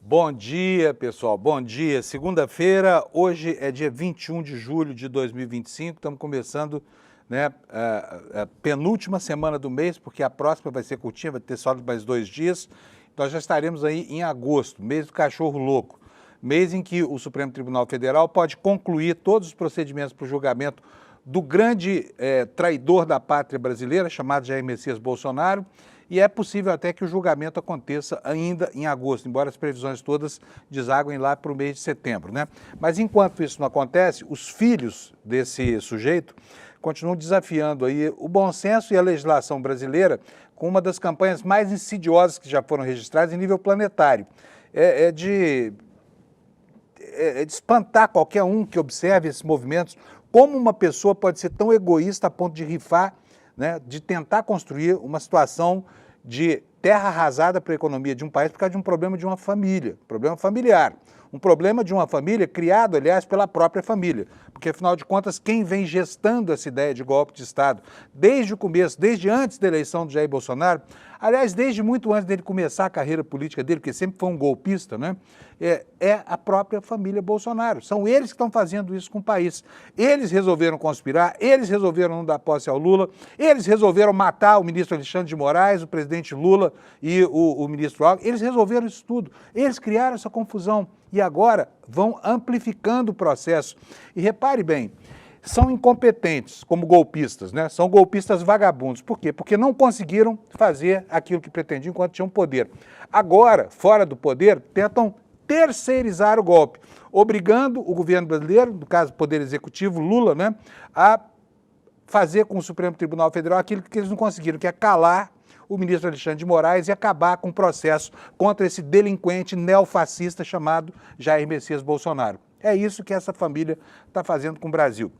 Bom dia, pessoal. Bom dia. Segunda-feira, hoje é dia 21 de julho de 2025. Estamos começando, né, a penúltima semana do mês, porque a próxima vai ser curtinha, vai ter só mais 2 dias. Nós já estaremos aí em agosto, mês do cachorro louco, mês em que o Supremo Tribunal Federal pode concluir todos os procedimentos para o julgamento do grande traidor da pátria brasileira, chamado Jair Messias Bolsonaro, e é possível até que o julgamento aconteça ainda em agosto, embora as previsões todas desaguem lá para o mês de setembro, né? Mas enquanto isso não acontece, os filhos desse sujeito continuam desafiando aí o bom senso e a legislação brasileira com uma das campanhas mais insidiosas que já foram registradas em nível planetário. É de espantar qualquer um que observe esses movimentos, como uma pessoa pode ser tão egoísta a ponto de rifar, né, de tentar construir uma situação de terra arrasada para a economia de um país por causa de um problema de uma família, problema familiar. Um problema de uma família criado, aliás, pela própria família. Porque, afinal de contas, quem vem gestando essa ideia de golpe de Estado desde o começo, desde antes da eleição do Jair Bolsonaro, aliás, desde muito antes dele começar a carreira política dele, porque sempre foi um golpista, né? É a própria família Bolsonaro. São eles que estão fazendo isso com o país. Eles resolveram conspirar, eles resolveram não dar posse ao Lula, eles resolveram matar o ministro Alexandre de Moraes, o presidente Lula e o ministro Alckmin. Eles resolveram isso tudo. Eles criaram essa confusão e agora vão amplificando o processo. E repare bem, são incompetentes como golpistas, né? São golpistas vagabundos. Por quê? Porque não conseguiram fazer aquilo que pretendiam enquanto tinham poder. Agora, fora do poder, tentam terceirizar o golpe, obrigando o governo brasileiro, no caso o Poder Executivo, Lula, né, a fazer com o Supremo Tribunal Federal aquilo que eles não conseguiram, que é calar o ministro Alexandre de Moraes e acabar com o processo contra esse delinquente neofascista chamado Jair Messias Bolsonaro. É isso que essa família está fazendo com o Brasil.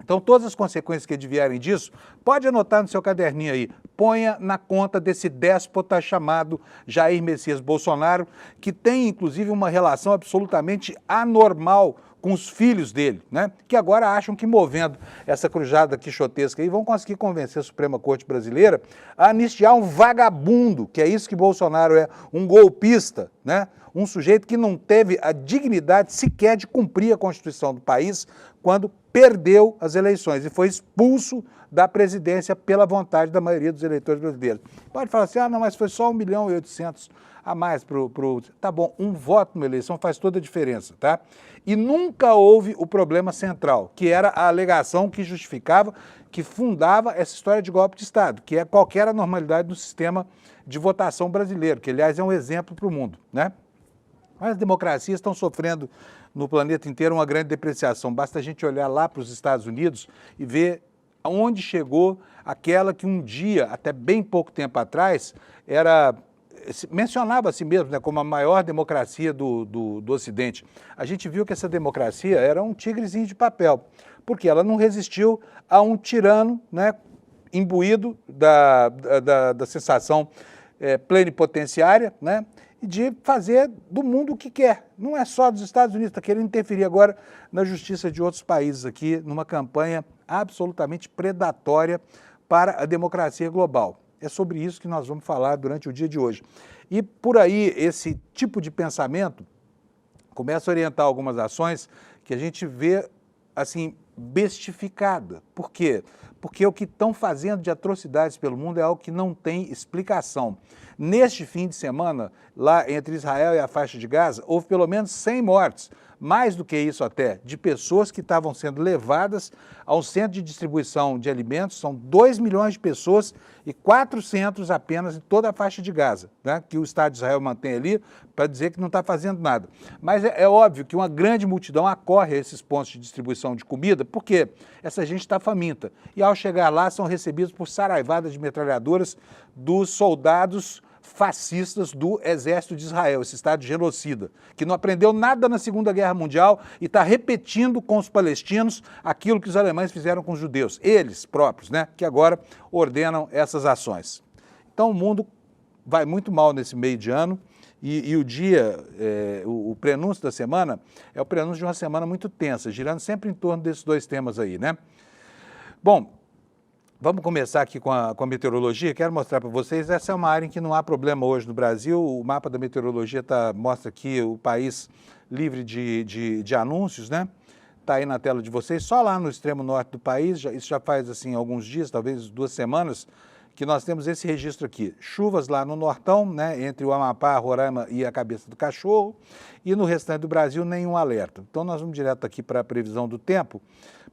Então, todas as consequências que advierem disso, pode anotar no seu caderninho aí, ponha na conta desse déspota chamado Jair Messias Bolsonaro, que tem, inclusive, uma relação absolutamente anormal com os filhos dele, né? Que agora acham que movendo essa cruzada quixotesca aí vão conseguir convencer a Suprema Corte Brasileira a anistiar um vagabundo, que é isso que Bolsonaro é, um golpista, né? Um sujeito que não teve a dignidade sequer de cumprir a Constituição do país quando perdeu as eleições e foi expulso da presidência pela vontade da maioria dos eleitores brasileiros. Pode falar assim, não, mas foi só 1.800.000 a mais Tá bom, um voto numa eleição faz toda a diferença, tá? E nunca houve o problema central, que era a alegação que justificava, que fundava essa história de golpe de Estado, que é qualquer anormalidade no sistema de votação brasileiro, que, aliás, é um exemplo para o mundo, né? As democracias estão sofrendo no planeta inteiro uma grande depreciação. Basta a gente olhar lá para os Estados Unidos e ver aonde chegou aquela que um dia, até bem pouco tempo atrás, mencionava a si mesmo, né, como a maior democracia do Ocidente. A gente viu que essa democracia era um tigrezinho de papel, porque ela não resistiu a um tirano, né, imbuído da sensação plenipotenciária, né, de fazer do mundo o que quer. Não é só dos Estados Unidos, está querendo interferir agora na justiça de outros países aqui, numa campanha absolutamente predatória para a democracia global. É sobre isso que nós vamos falar durante o dia de hoje. E por aí, esse tipo de pensamento começa a orientar algumas ações que a gente vê, assim, bestificada. Por quê? Porque o que estão fazendo de atrocidades pelo mundo é algo que não tem explicação. Neste fim de semana, lá entre Israel e a faixa de Gaza, houve pelo menos 100 mortes, mais do que isso até, de pessoas que estavam sendo levadas a um centro de distribuição de alimentos. São 2 milhões de pessoas e 400 apenas em toda a faixa de Gaza, né, que o Estado de Israel mantém ali para dizer que não está fazendo nada. Mas é óbvio que uma grande multidão acorre a esses pontos de distribuição de comida, porque essa gente está faminta. E ao chegar lá são recebidos por saraivadas de metralhadoras dos soldados fascistas do exército de Israel, esse Estado genocida, que não aprendeu nada na Segunda Guerra Mundial e está repetindo com os palestinos aquilo que os alemães fizeram com os judeus, eles próprios, né, que agora ordenam essas ações. Então o mundo vai muito mal nesse meio de ano e o dia, o prenúncio da semana é o prenúncio de uma semana muito tensa, girando sempre em torno desses dois temas aí, né? Bom, Vamos começar aqui com a meteorologia. Quero mostrar para vocês, essa é uma área em que não há problema hoje no Brasil. O mapa da meteorologia mostra aqui o país livre de anúncios, né? Está aí na tela de vocês, só lá no extremo norte do país, isso já faz assim alguns dias, talvez 2 semanas, que nós temos esse registro aqui. Chuvas lá no Nortão, né, entre o Amapá, Roraima e a Cabeça do Cachorro, e no restante do Brasil nenhum alerta. Então nós vamos direto aqui para a previsão do tempo,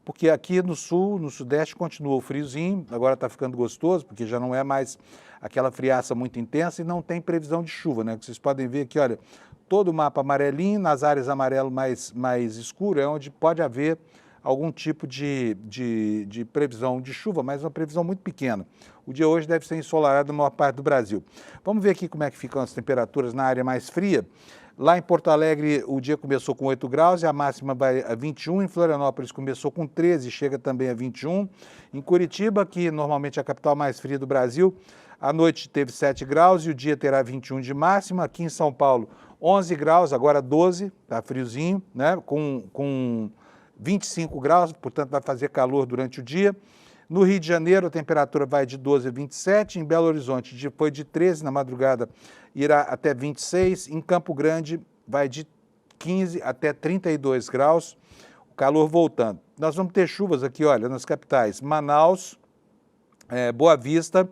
porque aqui no sul, no sudeste, continua o friozinho, agora está ficando gostoso, porque já não é mais aquela friaça muito intensa e não tem previsão de chuva, né? Vocês podem ver aqui, olha, todo o mapa amarelinho, nas áreas amarelo mais escuro, é onde pode haver algum tipo de previsão de chuva, mas uma previsão muito pequena. O dia hoje deve ser ensolarado na maior parte do Brasil. Vamos ver aqui como é que ficam as temperaturas na área mais fria. Lá em Porto Alegre, o dia começou com 8 graus e a máxima vai a 21. Em Florianópolis começou com 13 e chega também a 21. Em Curitiba, que normalmente é a capital mais fria do Brasil, a noite teve 7 graus e o dia terá 21 de máxima. Aqui em São Paulo, 11 graus, agora 12, tá friozinho, né? Com 25 graus, portanto vai fazer calor durante o dia. No Rio de Janeiro, a temperatura vai de 12 a 27, em Belo Horizonte foi de 13 na madrugada, irá até 26, em Campo Grande vai de 15 até 32 graus, o calor voltando. Nós vamos ter chuvas aqui, olha, nas capitais, Manaus, Boa Vista,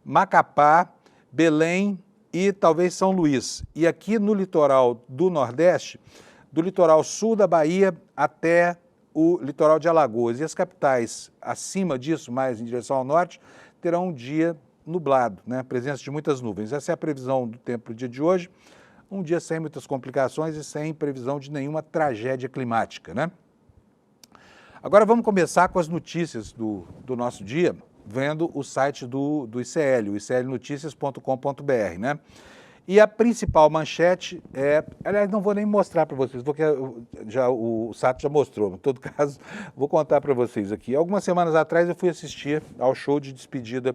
Macapá, Belém e talvez São Luís. E aqui no litoral do Nordeste, do litoral sul da Bahia até o litoral de Alagoas. E as capitais acima disso, mais em direção ao norte, terão um dia nublado, né? Presença de muitas nuvens. Essa é a previsão do tempo para o dia de hoje. Um dia sem muitas complicações e sem previsão de nenhuma tragédia climática, né? Agora vamos começar com as notícias do nosso dia, vendo o site do ICL, o iclnoticias.com.br, né? E a principal manchete aliás, não vou nem mostrar para vocês, porque o Sato já mostrou, em todo caso, vou contar para vocês aqui. Algumas semanas atrás eu fui assistir ao show de despedida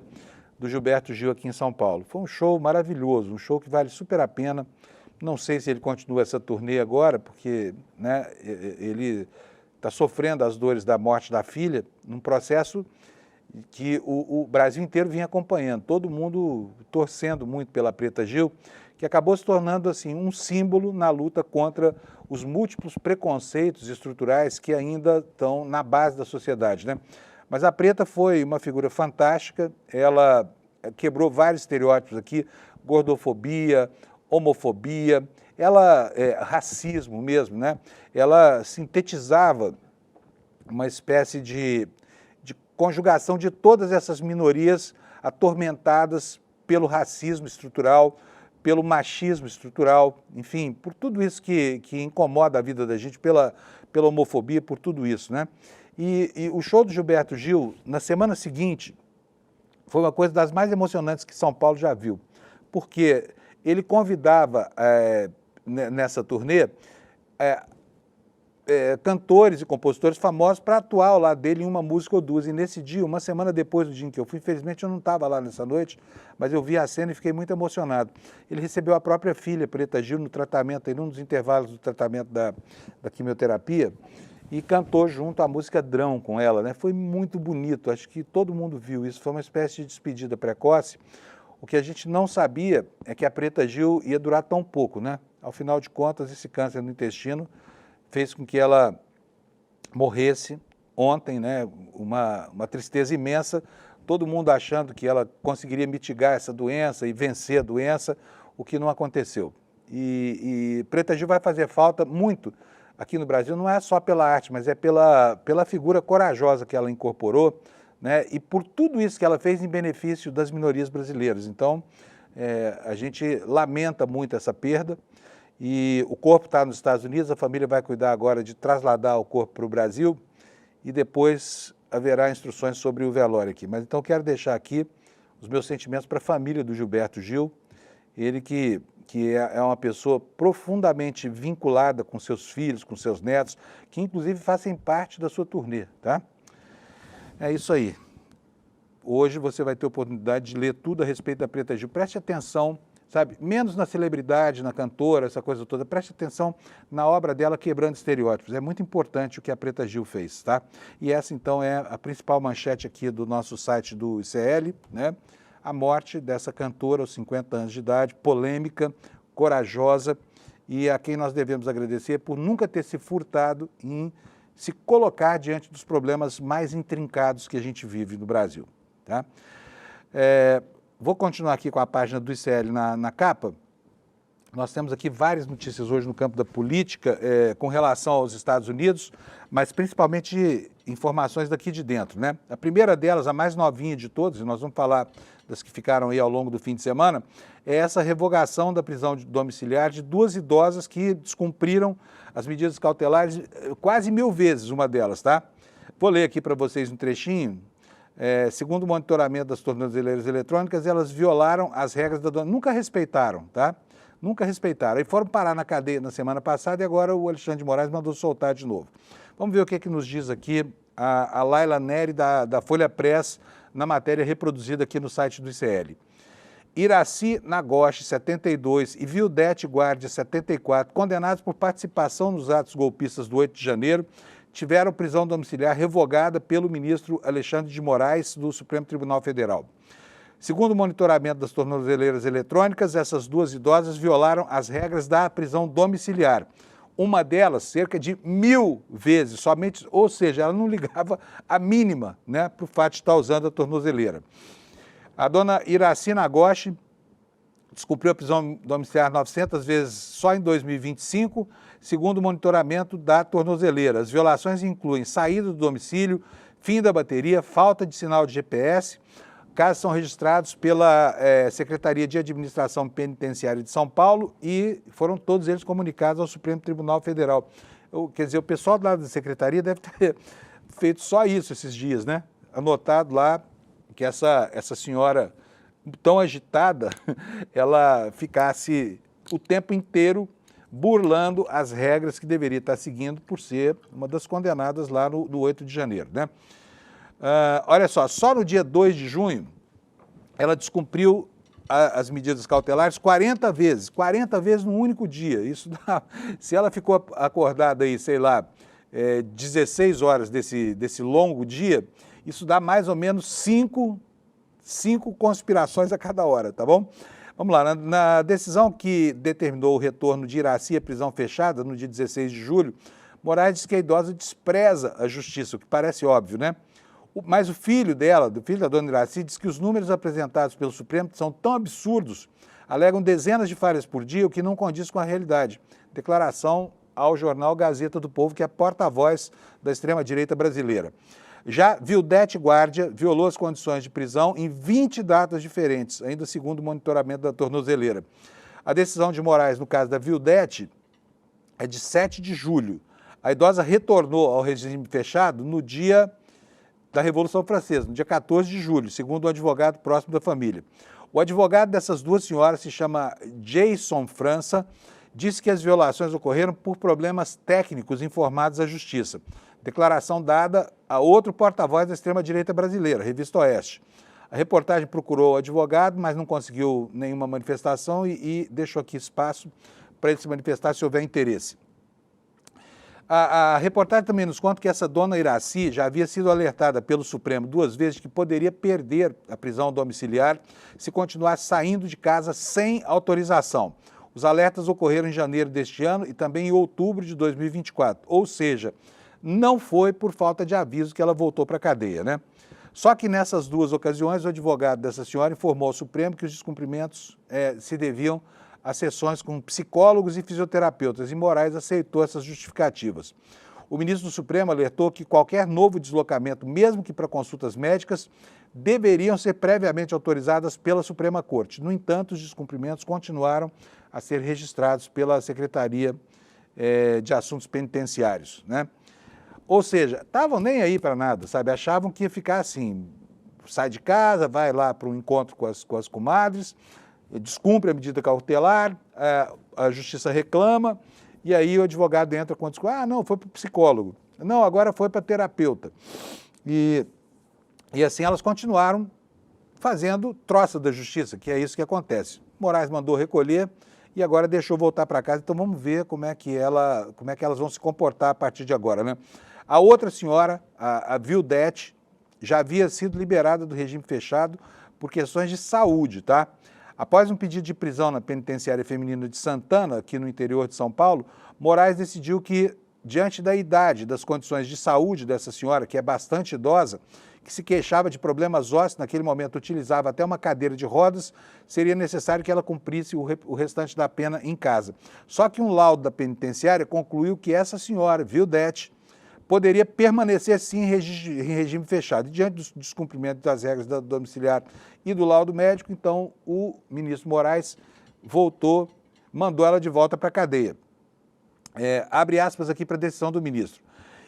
do Gilberto Gil aqui em São Paulo. Foi um show maravilhoso, um show que vale super a pena. Não sei se ele continua essa turnê agora, porque, né, ele está sofrendo as dores da morte da filha, num processo que o Brasil inteiro vinha acompanhando, todo mundo torcendo muito pela Preta Gil, que acabou se tornando assim um símbolo na luta contra os múltiplos preconceitos estruturais que ainda estão na base da sociedade, né? Mas a Preta foi uma figura fantástica, ela quebrou vários estereótipos aqui, gordofobia, homofobia, racismo mesmo, né? Ela sintetizava uma espécie de conjugação de todas essas minorias atormentadas pelo racismo estrutural, pelo machismo estrutural, enfim, por tudo isso que incomoda a vida da gente, pela homofobia, por tudo isso, né? E o show do Gilberto Gil, na semana seguinte, foi uma coisa das mais emocionantes que São Paulo já viu, porque ele convidava, nessa turnê, cantores e compositores famosos para atuar ao lado dele em uma música ou duas. E nesse dia, uma semana depois do dia em que eu fui, infelizmente eu não estava lá nessa noite, mas eu vi a cena e fiquei muito emocionado. Ele recebeu a própria filha, Preta Gil, no tratamento, em um dos intervalos do tratamento da quimioterapia, e cantou junto a música Drão com ela, né? Foi muito bonito, acho que todo mundo viu isso, foi uma espécie de despedida precoce. O que a gente não sabia é que a Preta Gil ia durar tão pouco, né? Ao final de contas, esse câncer no intestino fez com que ela morresse ontem, né? Uma tristeza imensa, todo mundo achando que ela conseguiria mitigar essa doença e vencer a doença, o que não aconteceu. E Preta Gil vai fazer falta muito aqui no Brasil, não é só pela arte, mas é pela figura corajosa que ela incorporou, né? E por tudo isso que ela fez em benefício das minorias brasileiras. Então, a gente lamenta muito essa perda. E o corpo está nos Estados Unidos, a família vai cuidar agora de trasladar o corpo para o Brasil e depois haverá instruções sobre o velório aqui. Mas então quero deixar aqui os meus sentimentos para a família do Gilberto Gil, ele que é uma pessoa profundamente vinculada com seus filhos, com seus netos, que inclusive fazem parte da sua turnê, tá? É isso aí. Hoje você vai ter a oportunidade de ler tudo a respeito da Preta Gil. Preste atenção sabe? Menos na celebridade, na cantora, essa coisa toda. Preste atenção na obra dela Quebrando Estereótipos. É muito importante o que a Preta Gil fez, tá? E essa, então, é a principal manchete aqui do nosso site do ICL, né? A morte dessa cantora aos 50 anos de idade, polêmica, corajosa, e a quem nós devemos agradecer por nunca ter se furtado em se colocar diante dos problemas mais intrincados que a gente vive no Brasil, tá? Vou continuar aqui com a página do ICL na capa. Nós temos aqui várias notícias hoje no campo da política com relação aos Estados Unidos, mas principalmente informações daqui de dentro, né? A primeira delas, a mais novinha de todas, e nós vamos falar das que ficaram aí ao longo do fim de semana, é essa revogação da prisão domiciliar de duas idosas que descumpriram as medidas cautelares quase 1000 vezes, uma delas, tá? Vou ler aqui para vocês um trechinho. Segundo o monitoramento das tornozeleiras eletrônicas, elas violaram as regras da dona, nunca respeitaram, tá? Nunca respeitaram. E foram parar na cadeia na semana passada e agora o Alexandre de Moraes mandou soltar de novo. Vamos ver o que nos diz aqui a Laila Neri da Folha Press na matéria reproduzida aqui no site do ICL. Iraci Nagoshi, 72, e Vildete Guardia, 74, condenados por participação nos atos golpistas do 8 de janeiro, tiveram prisão domiciliar revogada pelo ministro Alexandre de Moraes do Supremo Tribunal Federal. Segundo o monitoramento das tornozeleiras eletrônicas, essas duas idosas violaram as regras da prisão domiciliar. Uma delas, cerca de 1000 vezes, somente, ou seja, ela não ligava a mínima, né, para o fato de estar usando a tornozeleira. A dona Iraci Nagoshi descumpriu a prisão domiciliar 900 vezes só em 2025, segundo o monitoramento da tornozeleira. As violações incluem saída do domicílio, fim da bateria, falta de sinal de GPS. Casos são registrados pela Secretaria de Administração Penitenciária de São Paulo e foram todos eles comunicados ao Supremo Tribunal Federal. Quer dizer, o pessoal lá da Secretaria deve ter feito só isso esses dias, né? Anotado lá que essa senhora tão agitada, ela ficasse o tempo inteiro burlando as regras que deveria estar seguindo por ser uma das condenadas lá no 8 de janeiro, né? Olha só no dia 2 de junho, ela descumpriu as medidas cautelares 40 vezes num único dia. Isso dá, se ela ficou acordada aí, sei lá, 16 horas desse longo dia, isso dá mais ou menos 5 conspirações a cada hora, tá bom? Vamos lá, na decisão que determinou o retorno de Iraci à prisão fechada no dia 16 de julho, Moraes diz que a idosa despreza a justiça, o que parece óbvio, né? Mas o filho dela, do filho da dona Iraci, diz que os números apresentados pelo Supremo são tão absurdos, alegam dezenas de falhas por dia, o que não condiz com a realidade. Declaração ao jornal Gazeta do Povo, que é porta-voz da extrema-direita brasileira. Já Vildete Guardia violou as condições de prisão em 20 datas diferentes, ainda segundo o monitoramento da tornozeleira. A decisão de Moraes, no caso da Vildete, é de 7 de julho. A idosa retornou ao regime fechado no dia da Revolução Francesa, no dia 14 de julho, segundo um advogado próximo da família. O advogado dessas duas senhoras se chama Jason França, disse que as violações ocorreram por problemas técnicos informados à Justiça. Declaração dada a outro porta-voz da extrema-direita brasileira, Revista Oeste. A reportagem procurou o advogado, mas não conseguiu nenhuma manifestação e deixou aqui espaço para ele se manifestar se houver interesse. A reportagem também nos conta que essa dona Iraci já havia sido alertada pelo Supremo 2 vezes de que poderia perder a prisão domiciliar se continuasse saindo de casa sem autorização. Os alertas ocorreram em janeiro deste ano e também em outubro de 2024, ou seja, não foi por falta de aviso que ela voltou para a cadeia, né? Só que nessas duas ocasiões, o advogado dessa senhora informou ao Supremo que os descumprimentos se deviam a sessões com psicólogos e fisioterapeutas, e Moraes aceitou essas justificativas. O ministro do Supremo alertou que qualquer novo deslocamento, mesmo que para consultas médicas, deveriam ser previamente autorizadas pela Suprema Corte. No entanto, os descumprimentos continuaram a ser registrados pela Secretaria de Assuntos Penitenciários, né? Ou seja, estavam nem aí para nada, sabe? Achavam que ia ficar assim, sai de casa, vai lá para um encontro com as comadres, descumpre a medida cautelar, a justiça reclama, e aí o advogado entra com desculpa, não, foi para o psicólogo, não, agora foi para terapeuta. E assim elas continuaram fazendo troça da justiça, que é isso que acontece. Moraes mandou recolher e agora deixou voltar para casa. Então vamos ver como é que elas vão se comportar a partir de agora, né? A outra senhora, a Vildete, já havia sido liberada do regime fechado por questões de saúde, tá? Após um pedido de prisão na penitenciária feminina de Santana, aqui no interior de São Paulo, Moraes decidiu que, diante da idade e das condições de saúde dessa senhora, que é bastante idosa, que se queixava de problemas ósseos, naquele momento utilizava até uma cadeira de rodas, seria necessário que ela cumprisse o restante da pena em casa. Só que um laudo da penitenciária concluiu que essa senhora, Vildete, poderia permanecer sim em regime fechado. E diante do descumprimento das regras da domiciliar e do laudo médico, então o ministro Moraes mandou ela de volta para a cadeia. Abre aspas aqui para a decisão do ministro.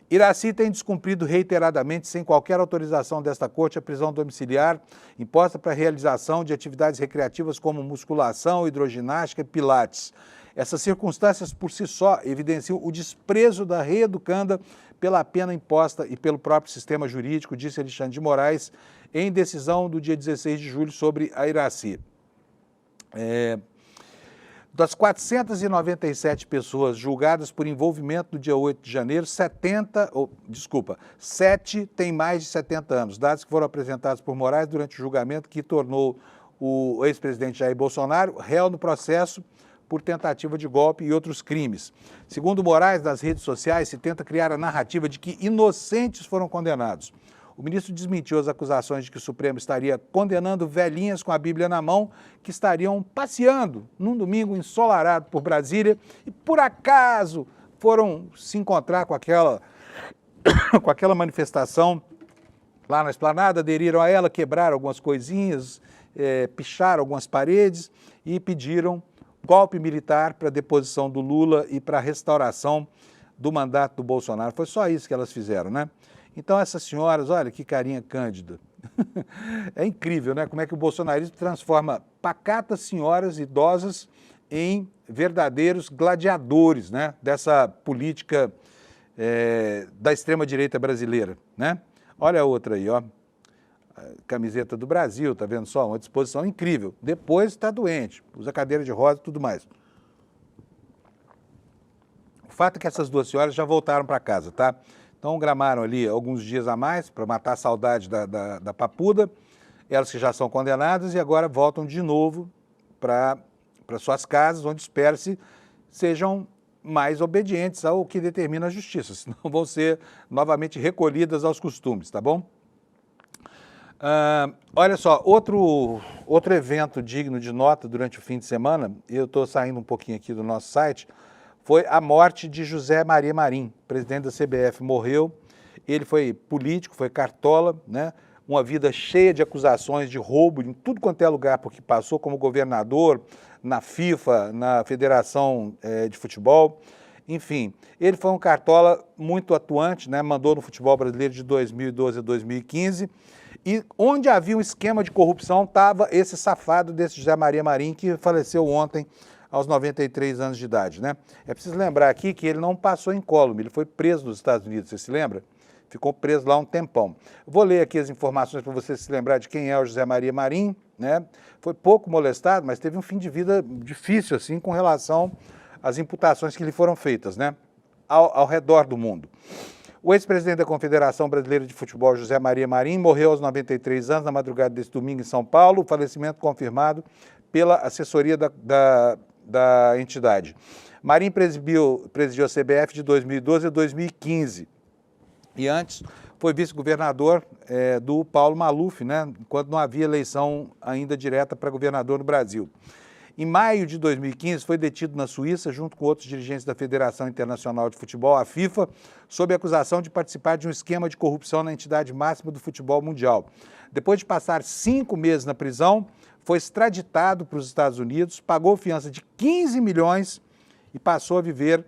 Iracy tem descumprido reiteradamente, sem qualquer autorização desta corte, a prisão domiciliar imposta para a realização de atividades recreativas como musculação, hidroginástica e pilates. Essas circunstâncias, por si só, evidenciam o desprezo da reeducanda pela pena imposta e pelo próprio sistema jurídico, disse Alexandre de Moraes, em decisão do dia 16 de julho sobre a Iracy. Das 497 pessoas julgadas por envolvimento no dia 8 de janeiro, 7 têm mais de 70 anos, dados que foram apresentados por Moraes durante o julgamento que tornou o ex-presidente Jair Bolsonaro réu no processo por tentativa de golpe e outros crimes. Segundo Moraes, nas redes sociais se tenta criar a narrativa de que inocentes foram condenados. O ministro desmentiu as acusações de que o Supremo estaria condenando velhinhas com a Bíblia na mão que estariam passeando num domingo ensolarado por Brasília e, por acaso, foram se encontrar com aquela manifestação lá na Esplanada, aderiram a ela, quebraram algumas coisinhas, picharam algumas paredes e pediram golpe militar para a deposição do Lula e para a restauração do mandato do Bolsonaro. Foi só isso que elas fizeram, né? Então essas senhoras, olha que carinha cândida. É incrível, né? Como é que o bolsonarismo transforma pacatas senhoras idosas em verdadeiros gladiadores, né? Dessa política da extrema-direita brasileira, né? Olha a outra aí, ó. Camiseta do Brasil, tá vendo só? Uma disposição incrível. Depois está doente, usa cadeira de roda e tudo mais. O fato é que essas duas senhoras já voltaram para casa, tá? Então gramaram ali alguns dias a mais para matar a saudade da papuda, elas que já são condenadas e agora voltam de novo para suas casas, onde espera-se sejam mais obedientes ao que determina a justiça, senão vão ser novamente recolhidas aos costumes, tá bom? Olha só, outro evento digno de nota durante o fim de semana, eu estou saindo um pouquinho aqui do nosso site, foi a morte de José Maria Marim, presidente da CBF, morreu. Ele foi político, foi cartola, né? Uma vida cheia de acusações de roubo em tudo quanto é lugar, porque passou como governador, na FIFA, na Federação de Futebol, enfim. Ele foi um cartola muito atuante, né? Mandou no futebol brasileiro de 2012 a 2015, e onde havia um esquema de corrupção estava esse safado desse José Maria Marim, que faleceu ontem, aos 93 anos de idade, né? É preciso lembrar aqui que ele não passou incólume, ele foi preso nos Estados Unidos, você se lembra? Ficou preso lá um tempão. Vou ler aqui as informações para você se lembrar de quem é o José Maria Marim, né? Foi pouco molestado, mas teve um fim de vida difícil, assim, com relação às imputações que lhe foram feitas, né? Ao redor do mundo. O ex-presidente da Confederação Brasileira de Futebol, José Maria Marim, morreu aos 93 anos na madrugada desse domingo em São Paulo, o falecimento confirmado pela assessoria da entidade. Marim presidiu a CBF de 2012 a 2015 e antes foi vice-governador do Paulo Maluf, né, enquanto não havia eleição ainda direta para governador no Brasil. Em maio de 2015 foi detido na Suíça junto com outros dirigentes da Federação Internacional de Futebol, a FIFA, sob acusação de participar de um esquema de corrupção na entidade máxima do futebol mundial. Depois de passar 5 meses na prisão, foi extraditado para os Estados Unidos, pagou fiança de 15 milhões e passou a viver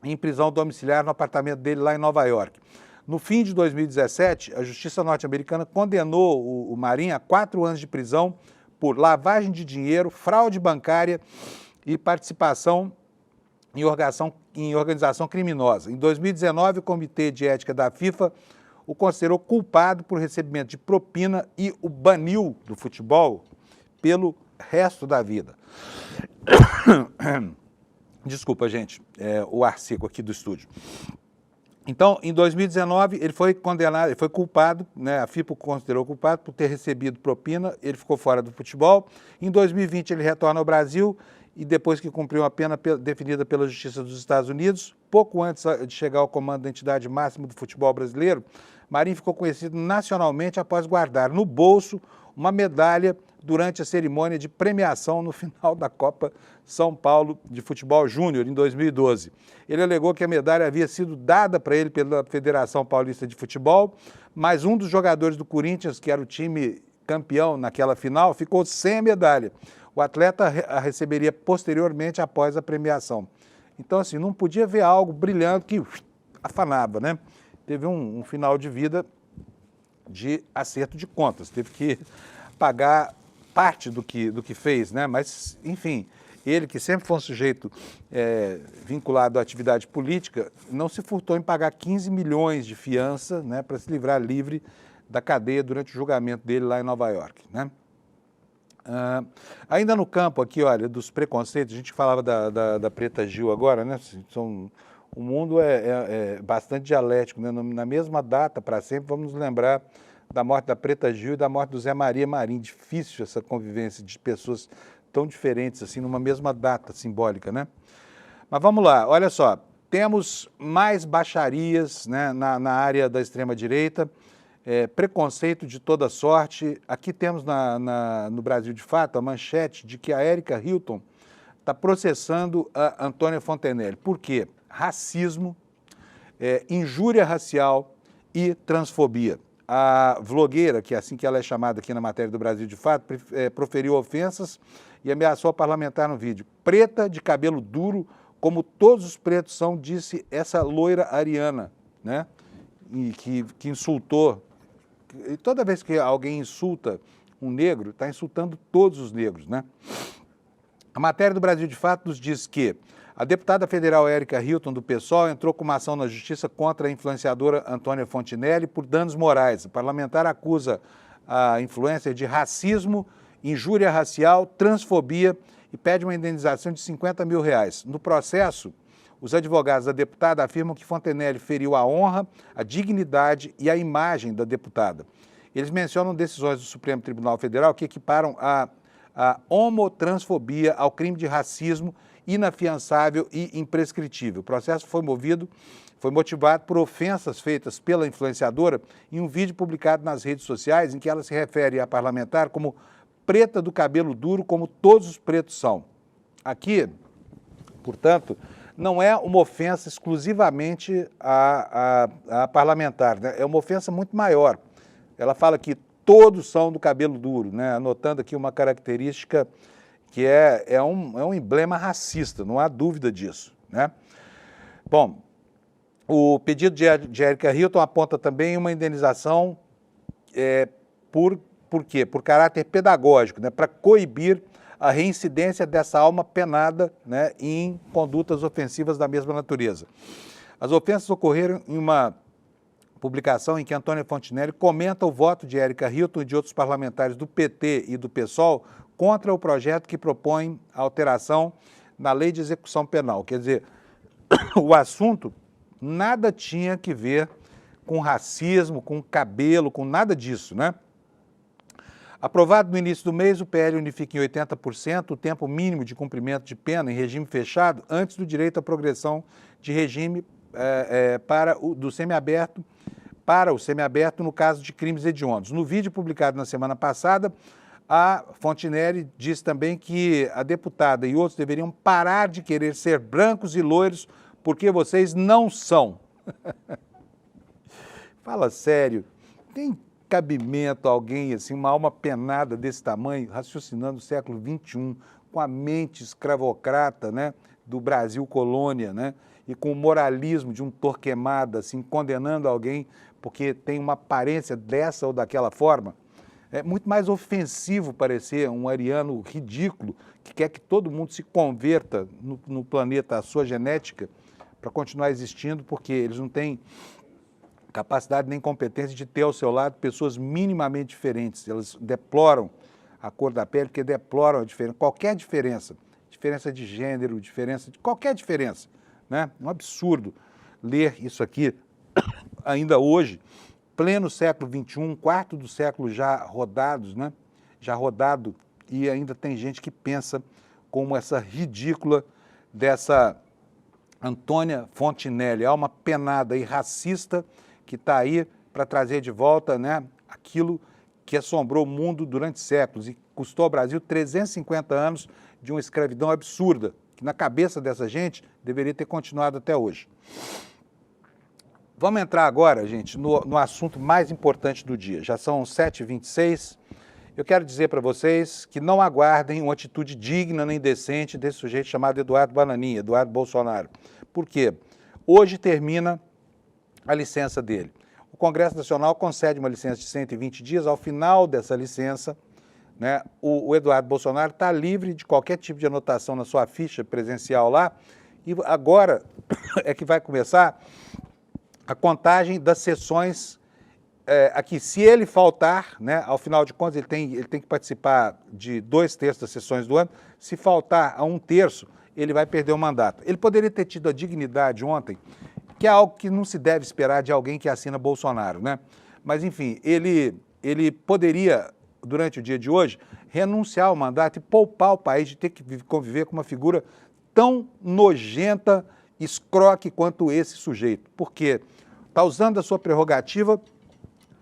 em prisão domiciliar no apartamento dele lá em Nova York. No fim de 2017, a Justiça norte-americana condenou o Marim a 4 anos de prisão por lavagem de dinheiro, fraude bancária e participação em organização criminosa. Em 2019, o Comitê de Ética da FIFA o considerou culpado por recebimento de propina e o baniu do futebol pelo resto da vida. Desculpa, gente, o ar seco aqui do estúdio. Então, em 2019, ele foi condenado, ele foi culpado, né, a FIPO considerou culpado por ter recebido propina, ele ficou fora do futebol. Em 2020, ele retorna ao Brasil e depois que cumpriu uma pena definida pela Justiça dos Estados Unidos, pouco antes de chegar ao comando da entidade máxima do futebol brasileiro, Marinho ficou conhecido nacionalmente após guardar no bolso uma medalha durante a cerimônia de premiação no final da Copa São Paulo de Futebol Júnior, em 2012. Ele alegou que a medalha havia sido dada para ele pela Federação Paulista de Futebol, mas um dos jogadores do Corinthians, que era o time campeão naquela final, ficou sem a medalha. O atleta a receberia posteriormente após a premiação. Então, assim, não podia ver algo brilhando que afanava, né? Teve um final de vida de acerto de contas, teve que pagar parte do que fez, né? Mas, enfim, ele que sempre foi um sujeito vinculado à atividade política, não se furtou em pagar 15 milhões de fiança, né, para se livrar livre da cadeia durante o julgamento dele lá em Nova York, né? Ainda no campo aqui, olha, dos preconceitos, a gente falava da Preta Gil agora, né? O mundo é bastante dialético, né? Na mesma data, para sempre, vamos nos lembrar da morte da Preta Gil e da morte do Zé Maria Marim. Difícil essa convivência de pessoas tão diferentes assim numa mesma data simbólica, né? Mas vamos lá, olha só, temos mais baixarias, né, na área da extrema-direita, preconceito de toda sorte. Aqui temos no Brasil de Fato a manchete de que a Érica Hilton está processando a Antônia Fontenelle. Por quê? Racismo, injúria racial e transfobia. A vlogueira, que é assim que ela é chamada aqui na matéria do Brasil de Fato, proferiu ofensas e ameaçou a parlamentar no vídeo. Preta, de cabelo duro, como todos os pretos são, disse essa loira ariana, né? E que insultou. E toda vez que alguém insulta um negro, está insultando todos os negros, né? A matéria do Brasil de Fato nos diz que a deputada federal Érica Hilton, do PSOL, entrou com uma ação na justiça contra a influenciadora Antônia Fontenelle por danos morais. A parlamentar acusa a influencer de racismo, injúria racial, transfobia e pede uma indenização de R$50 mil. No processo, os advogados da deputada afirmam que Fontenelle feriu a honra, a dignidade e a imagem da deputada. Eles mencionam decisões do Supremo Tribunal Federal que equiparam a homotransfobia ao crime de racismo inafiançável e imprescritível. O processo foi motivado por ofensas feitas pela influenciadora em um vídeo publicado nas redes sociais em que ela se refere à parlamentar como preta do cabelo duro, como todos os pretos são. Aqui, portanto, não é uma ofensa exclusivamente à parlamentar, né? É uma ofensa muito maior. Ela fala que todos são do cabelo duro, né? Anotando aqui uma característica que é um emblema racista, não há dúvida disso, né? Bom, o pedido de Érica Hilton aponta também uma indenização por quê? Por caráter pedagógico, né? Para coibir a reincidência dessa alma penada, né, em condutas ofensivas da mesma natureza. As ofensas ocorreram em uma publicação em que Antônia Fontenelle comenta o voto de Érica Hilton e de outros parlamentares do PT e do PSOL contra o projeto que propõe a alteração na lei de execução penal. Quer dizer, o assunto nada tinha que ver com racismo, com cabelo, com nada disso, né? Aprovado no início do mês, o PL unifica em 80% o tempo mínimo de cumprimento de pena em regime fechado antes do direito à progressão de regime para o semiaberto no caso de crimes hediondos. No vídeo publicado na semana passada, a Fontenelle diz também que a deputada e outros deveriam parar de querer ser brancos e loiros porque vocês não são. Fala sério, tem cabimento alguém, assim, uma alma penada desse tamanho, raciocinando o século XXI, com a mente escravocrata, né, do Brasil colônia, né, e com o moralismo de um Torquemada, assim, condenando alguém porque tem uma aparência dessa ou daquela forma? É muito mais ofensivo parecer um ariano ridículo que quer que todo mundo se converta no planeta à sua genética para continuar existindo, porque eles não têm capacidade nem competência de ter ao seu lado pessoas minimamente diferentes. Elas deploram a cor da pele, porque deploram a diferença, qualquer diferença, diferença de gênero, diferença de qualquer diferença, né? É um absurdo ler isso aqui ainda hoje, pleno século XXI, quarto do século já rodados, né? Já rodado, e ainda tem gente que pensa como essa ridícula dessa Antônia Fontinelli, alma penada e racista que está aí para trazer de volta, né, aquilo que assombrou o mundo durante séculos e custou ao Brasil 350 anos de uma escravidão absurda, que na cabeça dessa gente deveria ter continuado até hoje. Vamos entrar agora, gente, no assunto mais importante do dia. Já são 7h26. Eu quero dizer para vocês que não aguardem uma atitude digna nem decente desse sujeito chamado Eduardo Bananinha, Eduardo Bolsonaro. Por quê? Hoje termina a licença dele. O Congresso Nacional concede uma licença de 120 dias. Ao final dessa licença, né, o Eduardo Bolsonaro está livre de qualquer tipo de anotação na sua ficha presencial lá. E agora é que vai começar a contagem das sessões aqui. Se ele faltar, né, ao final de contas, ele tem que participar de 2/3 das sessões do ano. Se faltar a 1/3, ele vai perder o mandato. Ele poderia ter tido a dignidade ontem, que é algo que não se deve esperar de alguém que assina Bolsonaro, né? Mas, enfim, ele poderia, durante o dia de hoje, renunciar ao mandato e poupar o país de ter que conviver com uma figura tão nojenta, escroque quanto esse sujeito. Porque está usando a sua prerrogativa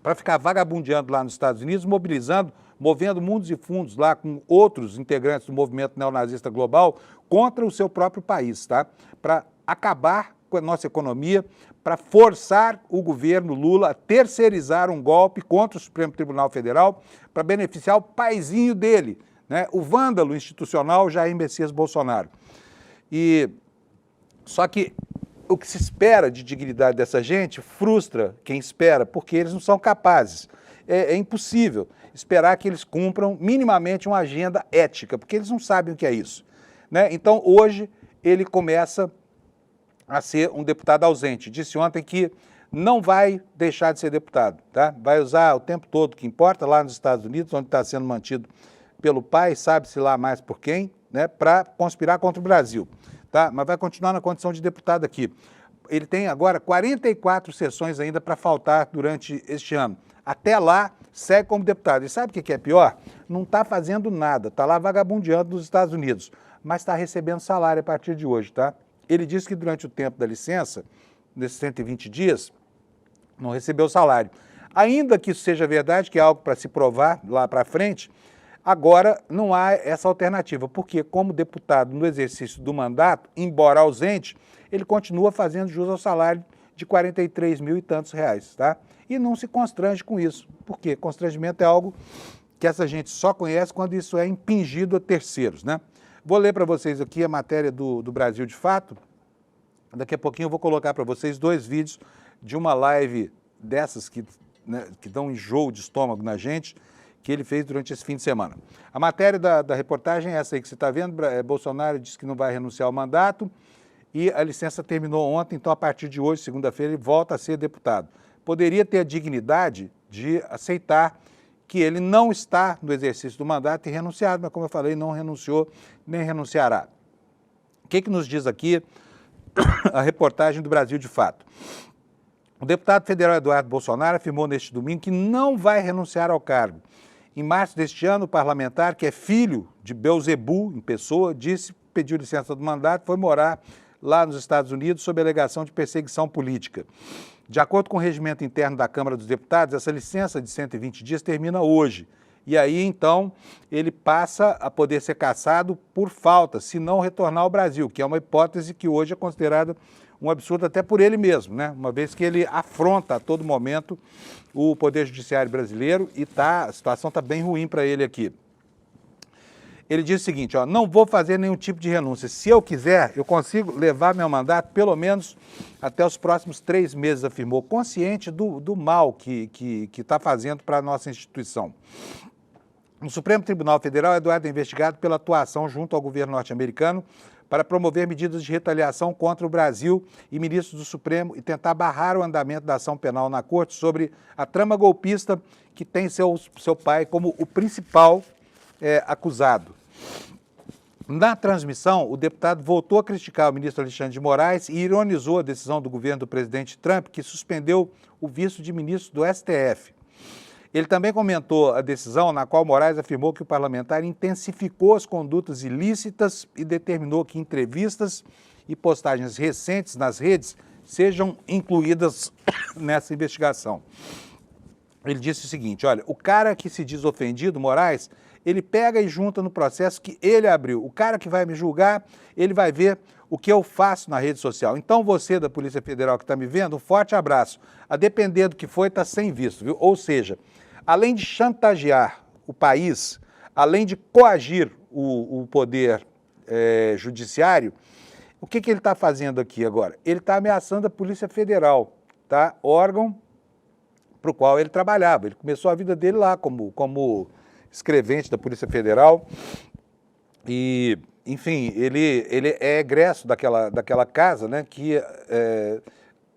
para ficar vagabundeando lá nos Estados Unidos, movendo mundos e fundos lá com outros integrantes do movimento neonazista global contra o seu próprio país, tá? Para acabar com a nossa economia, para forçar o governo Lula a terceirizar um golpe contra o Supremo Tribunal Federal para beneficiar o paizinho dele, né? O vândalo institucional Jair Messias Bolsonaro. Só que o que se espera de dignidade dessa gente frustra quem espera, porque eles não são capazes. É impossível esperar que eles cumpram minimamente uma agenda ética, porque eles não sabem o que é isso, né? Então, hoje, ele começa a ser um deputado ausente. Disse ontem que não vai deixar de ser deputado, tá? Vai usar o tempo todo o que importa lá nos Estados Unidos, onde está sendo mantido pelo pai, sabe-se lá mais por quem, né, para conspirar contra o Brasil, tá? Mas vai continuar na condição de deputado aqui. Ele tem agora 44 sessões ainda para faltar durante este ano. Até lá, segue como deputado. E sabe o que é pior? Não está fazendo nada, está lá vagabundeando nos Estados Unidos, mas está recebendo salário a partir de hoje, tá? Ele disse que durante o tempo da licença, nesses 120 dias, não recebeu salário. Ainda que isso seja verdade, que é algo para se provar lá para frente, agora não há essa alternativa, porque como deputado no exercício do mandato, embora ausente, ele continua fazendo jus ao salário de 43 mil e tantos reais, tá? E não se constrange com isso, porque constrangimento é algo que essa gente só conhece quando isso é impingido a terceiros, né? Vou ler para vocês aqui a matéria do Brasil de Fato. Daqui a pouquinho eu vou colocar para vocês 2 vídeos de uma live dessas que, né, que dão enjoo de estômago na gente, que ele fez durante esse fim de semana. A matéria da reportagem é essa aí que você está vendo. Bolsonaro disse que não vai renunciar ao mandato e a licença terminou ontem, então a partir de hoje, segunda-feira, ele volta a ser deputado. Poderia ter a dignidade de aceitar que ele não está no exercício do mandato e renunciado, mas como eu falei, não renunciou nem renunciará. O que nos diz aqui a reportagem do Brasil de Fato? O deputado federal Eduardo Bolsonaro afirmou neste domingo que não vai renunciar ao cargo. Em março deste ano, o parlamentar, que é filho de Belzebu, em pessoa, pediu licença do mandato e foi morar lá nos Estados Unidos sob alegação de perseguição política. De acordo com o regimento interno da Câmara dos Deputados, essa licença de 120 dias termina hoje. E aí, então, ele passa a poder ser cassado por falta, se não retornar ao Brasil, que é uma hipótese que hoje é considerada um absurdo até por ele mesmo, né? Uma vez que ele afronta a todo momento o Poder Judiciário brasileiro e a situação está bem ruim para ele aqui. Ele diz o seguinte, ó, não vou fazer nenhum tipo de renúncia. Se eu quiser, eu consigo levar meu mandato pelo menos até os próximos 3 meses, afirmou, consciente do mal que está fazendo para a nossa instituição. No Supremo Tribunal Federal, Eduardo é investigado pela atuação junto ao governo norte-americano para promover medidas de retaliação contra o Brasil e ministros do Supremo e tentar barrar o andamento da ação penal na Corte sobre a trama golpista que tem seu pai como o principal acusado. Na transmissão, o deputado voltou a criticar o ministro Alexandre de Moraes e ironizou a decisão do governo do presidente Trump, que suspendeu o visto de ministro do STF. Ele também comentou a decisão na qual Moraes afirmou que o parlamentar intensificou as condutas ilícitas e determinou que entrevistas e postagens recentes nas redes sejam incluídas nessa investigação. Ele disse o seguinte, olha, o cara que se diz ofendido, Moraes, ele pega e junta no processo que ele abriu. O cara que vai me julgar, ele vai ver o que eu faço na rede social. Então você da Polícia Federal que está me vendo, um forte abraço. A depender do que foi, está sem visto, viu? Ou seja, além de chantagear o país, além de coagir o poder judiciário, o que ele está fazendo aqui agora? Ele está ameaçando a Polícia Federal, tá? Órgão para o qual ele trabalhava. Ele começou a vida dele lá como escrevente da Polícia Federal e, enfim, ele é egresso daquela casa, né, que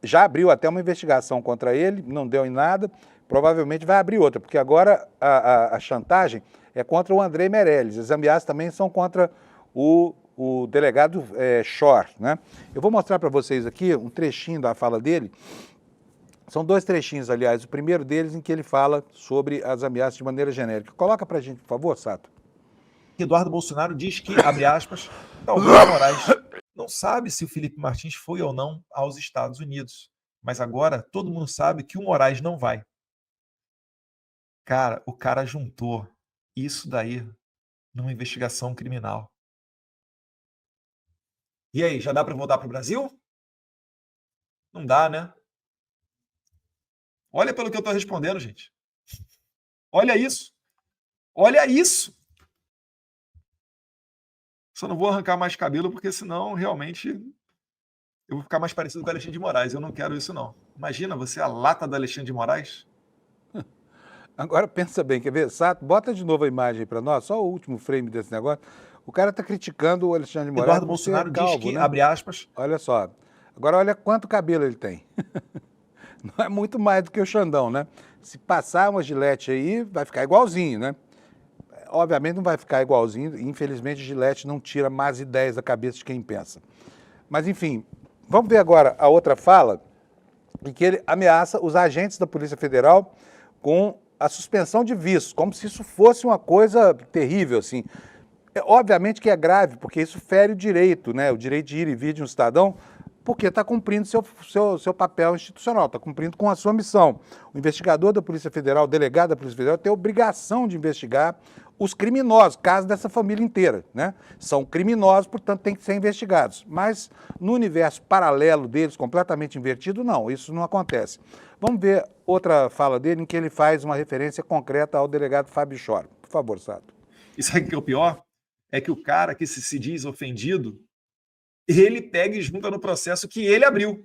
já abriu até uma investigação contra ele, não deu em nada, provavelmente vai abrir outra, porque agora a chantagem é contra o André Meirelles, as ameaças também são contra o delegado Shor, né? Eu vou mostrar para vocês aqui um trechinho da fala dele. São dois trechinhos, aliás, o primeiro deles em que ele fala sobre as ameaças de maneira genérica. Coloca para a gente, por favor, Sato. Eduardo Bolsonaro diz que, abre aspas, talvez Moraes não sabe se o Felipe Martins foi ou não aos Estados Unidos, mas agora todo mundo sabe que o Moraes não vai. Cara, o cara juntou isso daí numa investigação criminal. E aí, já dá para voltar para o Brasil? Não dá, né? Olha pelo que eu estou respondendo, gente. Olha isso. Olha isso. Só não vou arrancar mais cabelo, porque senão, realmente, eu vou ficar mais parecido com o Alexandre de Moraes. Eu não quero isso, não. Imagina você, a lata do Alexandre de Moraes. Agora pensa bem, quer ver? Sato, bota de novo a imagem aí para nós, só o último frame desse negócio. O cara está criticando o Alexandre de Moraes. Eduardo Bolsonaro diz que, abre aspas... Olha só. Agora olha quanto cabelo ele tem. Não é muito mais do que o Xandão, né? Se passar uma Gillette aí, vai ficar igualzinho, né? Obviamente não vai ficar igualzinho, infelizmente Gillette não tira más ideias da cabeça de quem pensa. Mas enfim, vamos ver agora a outra fala, em que ele ameaça os agentes da Polícia Federal com a suspensão de vistos, como se isso fosse uma coisa terrível, assim. Obviamente que é grave, porque isso fere o direito, né? O direito de ir e vir de um cidadão, porque está cumprindo seu papel institucional, está cumprindo com a sua missão. O investigador da Polícia Federal, o delegado da Polícia Federal, tem a obrigação de investigar os criminosos, caso dessa família inteira, né? São criminosos, portanto, têm que ser investigados. Mas no universo paralelo deles, completamente invertido, não, isso não acontece. Vamos ver outra fala dele em que ele faz uma referência concreta ao delegado Fábio Shor. Por favor, Sato. E sabe o que é o pior? É que o cara que se diz ofendido, ele pega e junta no processo que ele abriu.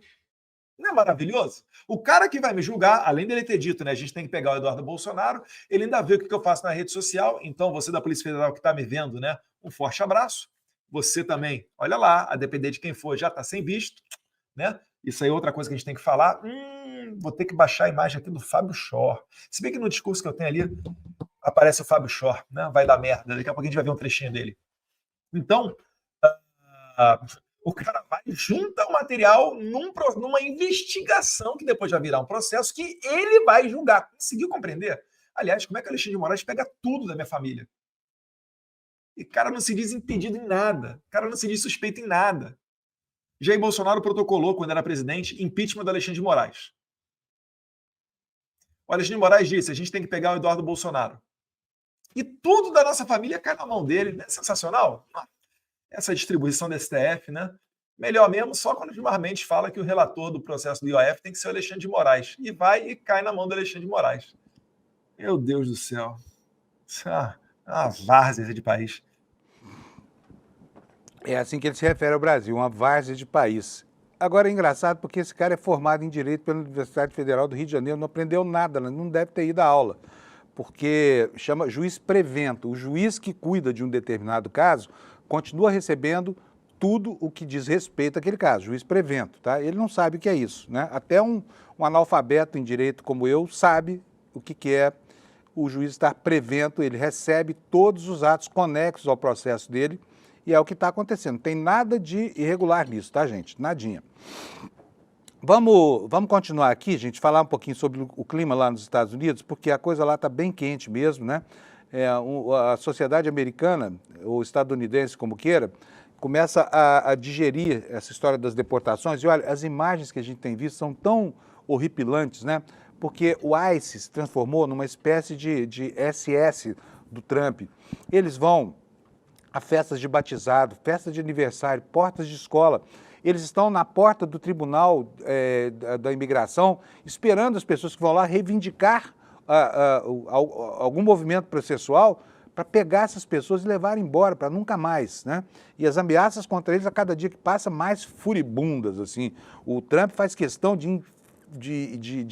Não é maravilhoso? O cara que vai me julgar, além dele ter dito, né, a gente tem que pegar o Eduardo Bolsonaro, ele ainda vê o que eu faço na rede social. Então, você da Polícia Federal que está me vendo, né, um forte abraço. Você também, olha lá, a depender de quem for, já está sem visto, né? Isso aí é outra coisa que a gente tem que falar. Vou ter que baixar a imagem aqui do Fábio Shor. Se bem que no discurso que eu tenho ali, aparece o Fábio Shor, né? Vai dar merda. Daqui a pouco a gente vai ver um trechinho dele. Então, o cara vai junta o material numa investigação que depois vai virar um processo que ele vai julgar. Conseguiu compreender? Aliás, como é que o Alexandre de Moraes pega tudo da minha família? E o cara não se diz impedido em nada. O cara não se diz suspeito em nada. Jair Bolsonaro protocolou, quando era presidente, impeachment do Alexandre de Moraes. O Alexandre de Moraes disse, a gente tem que pegar o Eduardo Bolsonaro. E tudo da nossa família cai na mão dele. Não é sensacional? Essa distribuição do STF, né? Melhor mesmo só quando o Gilmar Mendes fala que o relator do processo do IOF tem que ser o Alexandre de Moraes. E vai e cai na mão do Alexandre de Moraes. Meu Deus do céu. Isso é uma várzea de país. É assim que ele se refere ao Brasil, uma várzea de país. Agora é engraçado porque esse cara é formado em Direito pela Universidade Federal do Rio de Janeiro, não aprendeu nada, não deve ter ido à aula, porque chama juiz prevento. O juiz que cuida de um determinado caso continua recebendo tudo o que diz respeito àquele caso, juiz prevento, tá? Ele não sabe o que é isso, né? Até um analfabeto em direito como eu sabe o que é o juiz estar prevento, ele recebe todos os atos conexos ao processo dele, e é o que está acontecendo. Não tem nada de irregular nisso, tá, gente? Nadinha. Vamos continuar aqui, gente, falar um pouquinho sobre o clima lá nos Estados Unidos, porque a coisa lá está bem quente mesmo, né? A sociedade americana, ou estadunidense, como queira, começa a digerir essa história das deportações. E olha, as imagens que a gente tem visto são tão horripilantes, né? Porque o ICE se transformou numa espécie de SS do Trump. Eles vão a festas de batizado, festas de aniversário, portas de escola. Eles estão na porta do tribunal da imigração, esperando as pessoas que vão lá reivindicar algum movimento processual para pegar essas pessoas e levar embora, para nunca mais, né? E as ameaças contra eles, a cada dia que passa, mais furibundas, assim. O Trump faz questão de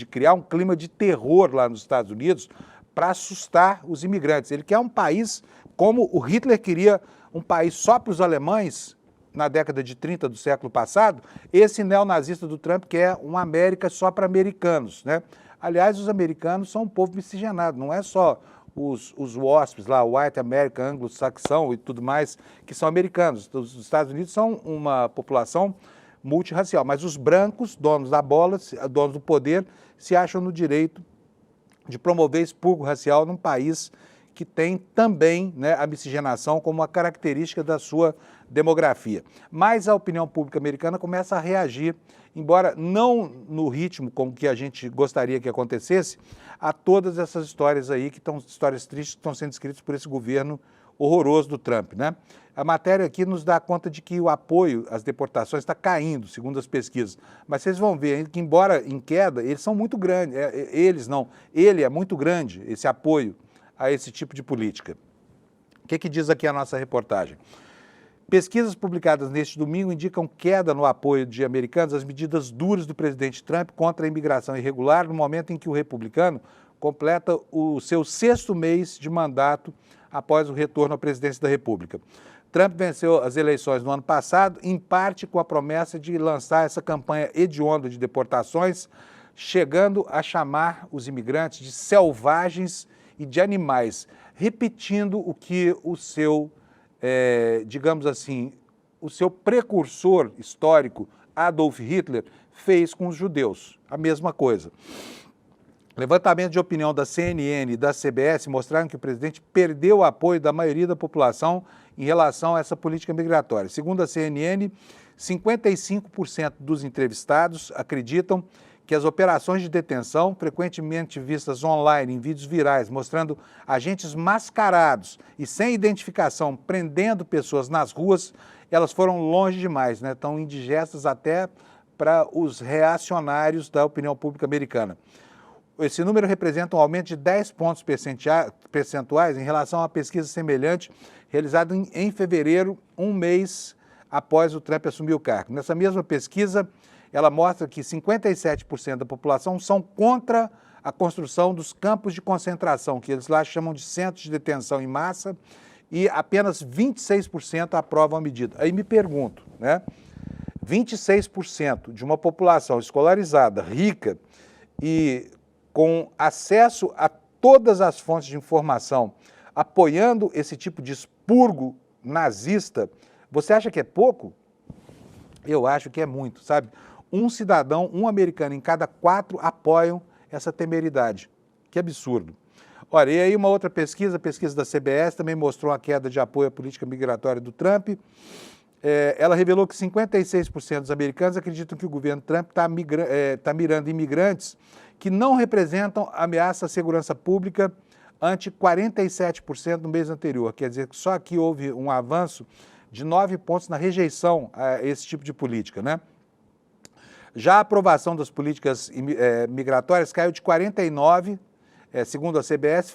criar um clima de terror lá nos Estados Unidos para assustar os imigrantes. Ele quer um país como o Hitler queria, um país só para os alemães, na década de 30 do século passado. Esse neonazista do Trump quer uma América só para americanos, né? Aliás, os americanos são um povo miscigenado, não é só os WASPs lá, White American, anglo-saxão e tudo mais, que são americanos. Os Estados Unidos são uma população multirracial, mas os brancos, donos da bola, donos do poder, se acham no direito de promover expurgo racial num país que tem também, né, a miscigenação como uma característica da sua demografia. Mas a opinião pública americana começa a reagir, embora não no ritmo como que a gente gostaria que acontecesse, a todas essas histórias aí, histórias tristes que estão sendo escritas por esse governo horroroso do Trump, né? A matéria aqui nos dá conta de que o apoio às deportações está caindo, segundo as pesquisas. Mas vocês vão ver que, embora em queda, eles são muito grandes. Ele é muito grande, esse apoio a esse tipo de política. O que diz aqui a nossa reportagem? Pesquisas publicadas neste domingo indicam queda no apoio de americanos às medidas duras do presidente Trump contra a imigração irregular, no momento em que o republicano completa o seu 6º mês de mandato após o retorno à presidência da República. Trump venceu as eleições no ano passado, em parte com a promessa de lançar essa campanha hedionda de deportações, chegando a chamar os imigrantes de selvagens e de animais, repetindo o que o seu, digamos assim, o seu precursor histórico, Adolf Hitler, fez com os judeus. A mesma coisa. Levantamento de opinião da CNN e da CBS mostraram que o presidente perdeu o apoio da maioria da população em relação a essa política migratória. Segundo a CNN, 55% dos entrevistados acreditam que as operações de detenção, frequentemente vistas online em vídeos virais, mostrando agentes mascarados e sem identificação prendendo pessoas nas ruas, elas foram longe demais, né? Estão indigestas até para os reacionários da opinião pública americana. Esse número representa um aumento de 10 pontos percentuais em relação a uma pesquisa semelhante realizada em fevereiro, um mês após o Trump assumir o cargo. Nessa mesma pesquisa, ela mostra que 57% da população são contra a construção dos campos de concentração, que eles lá chamam de centros de detenção em massa, e apenas 26% aprovam a medida. Aí me pergunto, né? 26% de uma população escolarizada, rica e com acesso a todas as fontes de informação, apoiando esse tipo de expurgo nazista, você acha que é pouco? Eu acho que é muito, sabe? Um cidadão, um americano em cada 4 apoiam essa temeridade. Que absurdo. Olha, e aí uma outra pesquisa, a pesquisa da CBS, também mostrou a queda de apoio à política migratória do Trump. Ela revelou que 56% dos americanos acreditam que o governo Trump está mirando imigrantes que não representam ameaça à segurança pública, ante 47% no mês anterior. Quer dizer que só aqui houve um avanço de 9 pontos na rejeição a esse tipo de política, né? Já a aprovação das políticas migratórias caiu de 49, segundo a CBS,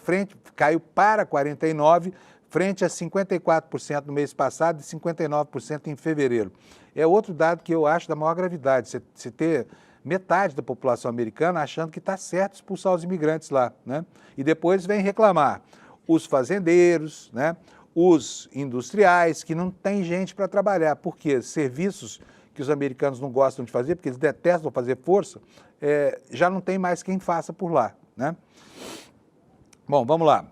caiu para 49, frente a 54% no mês passado e 59% em fevereiro. É outro dado que eu acho da maior gravidade, você ter metade da população americana achando que está certo expulsar os imigrantes lá, né? E depois vem reclamar os fazendeiros, né? Os industriais, que não tem gente para trabalhar, porque serviços que os americanos não gostam de fazer, porque eles detestam fazer força, já não tem mais quem faça por lá, né? Bom, vamos lá.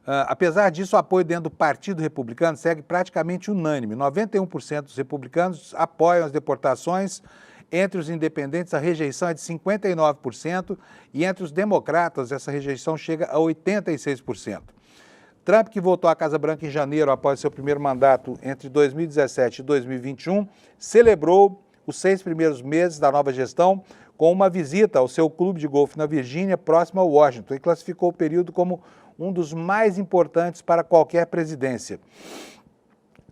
Apesar disso, o apoio dentro do Partido Republicano segue praticamente unânime. 91% dos republicanos apoiam as deportações. Entre os independentes, a rejeição é de 59% e entre os democratas, essa rejeição chega a 86%. Trump, que voltou à Casa Branca em janeiro após seu primeiro mandato entre 2017 e 2021, celebrou os 6 primeiros meses da nova gestão com uma visita ao seu clube de golfe na Virgínia, próximo a Washington, e classificou o período como um dos mais importantes para qualquer presidência.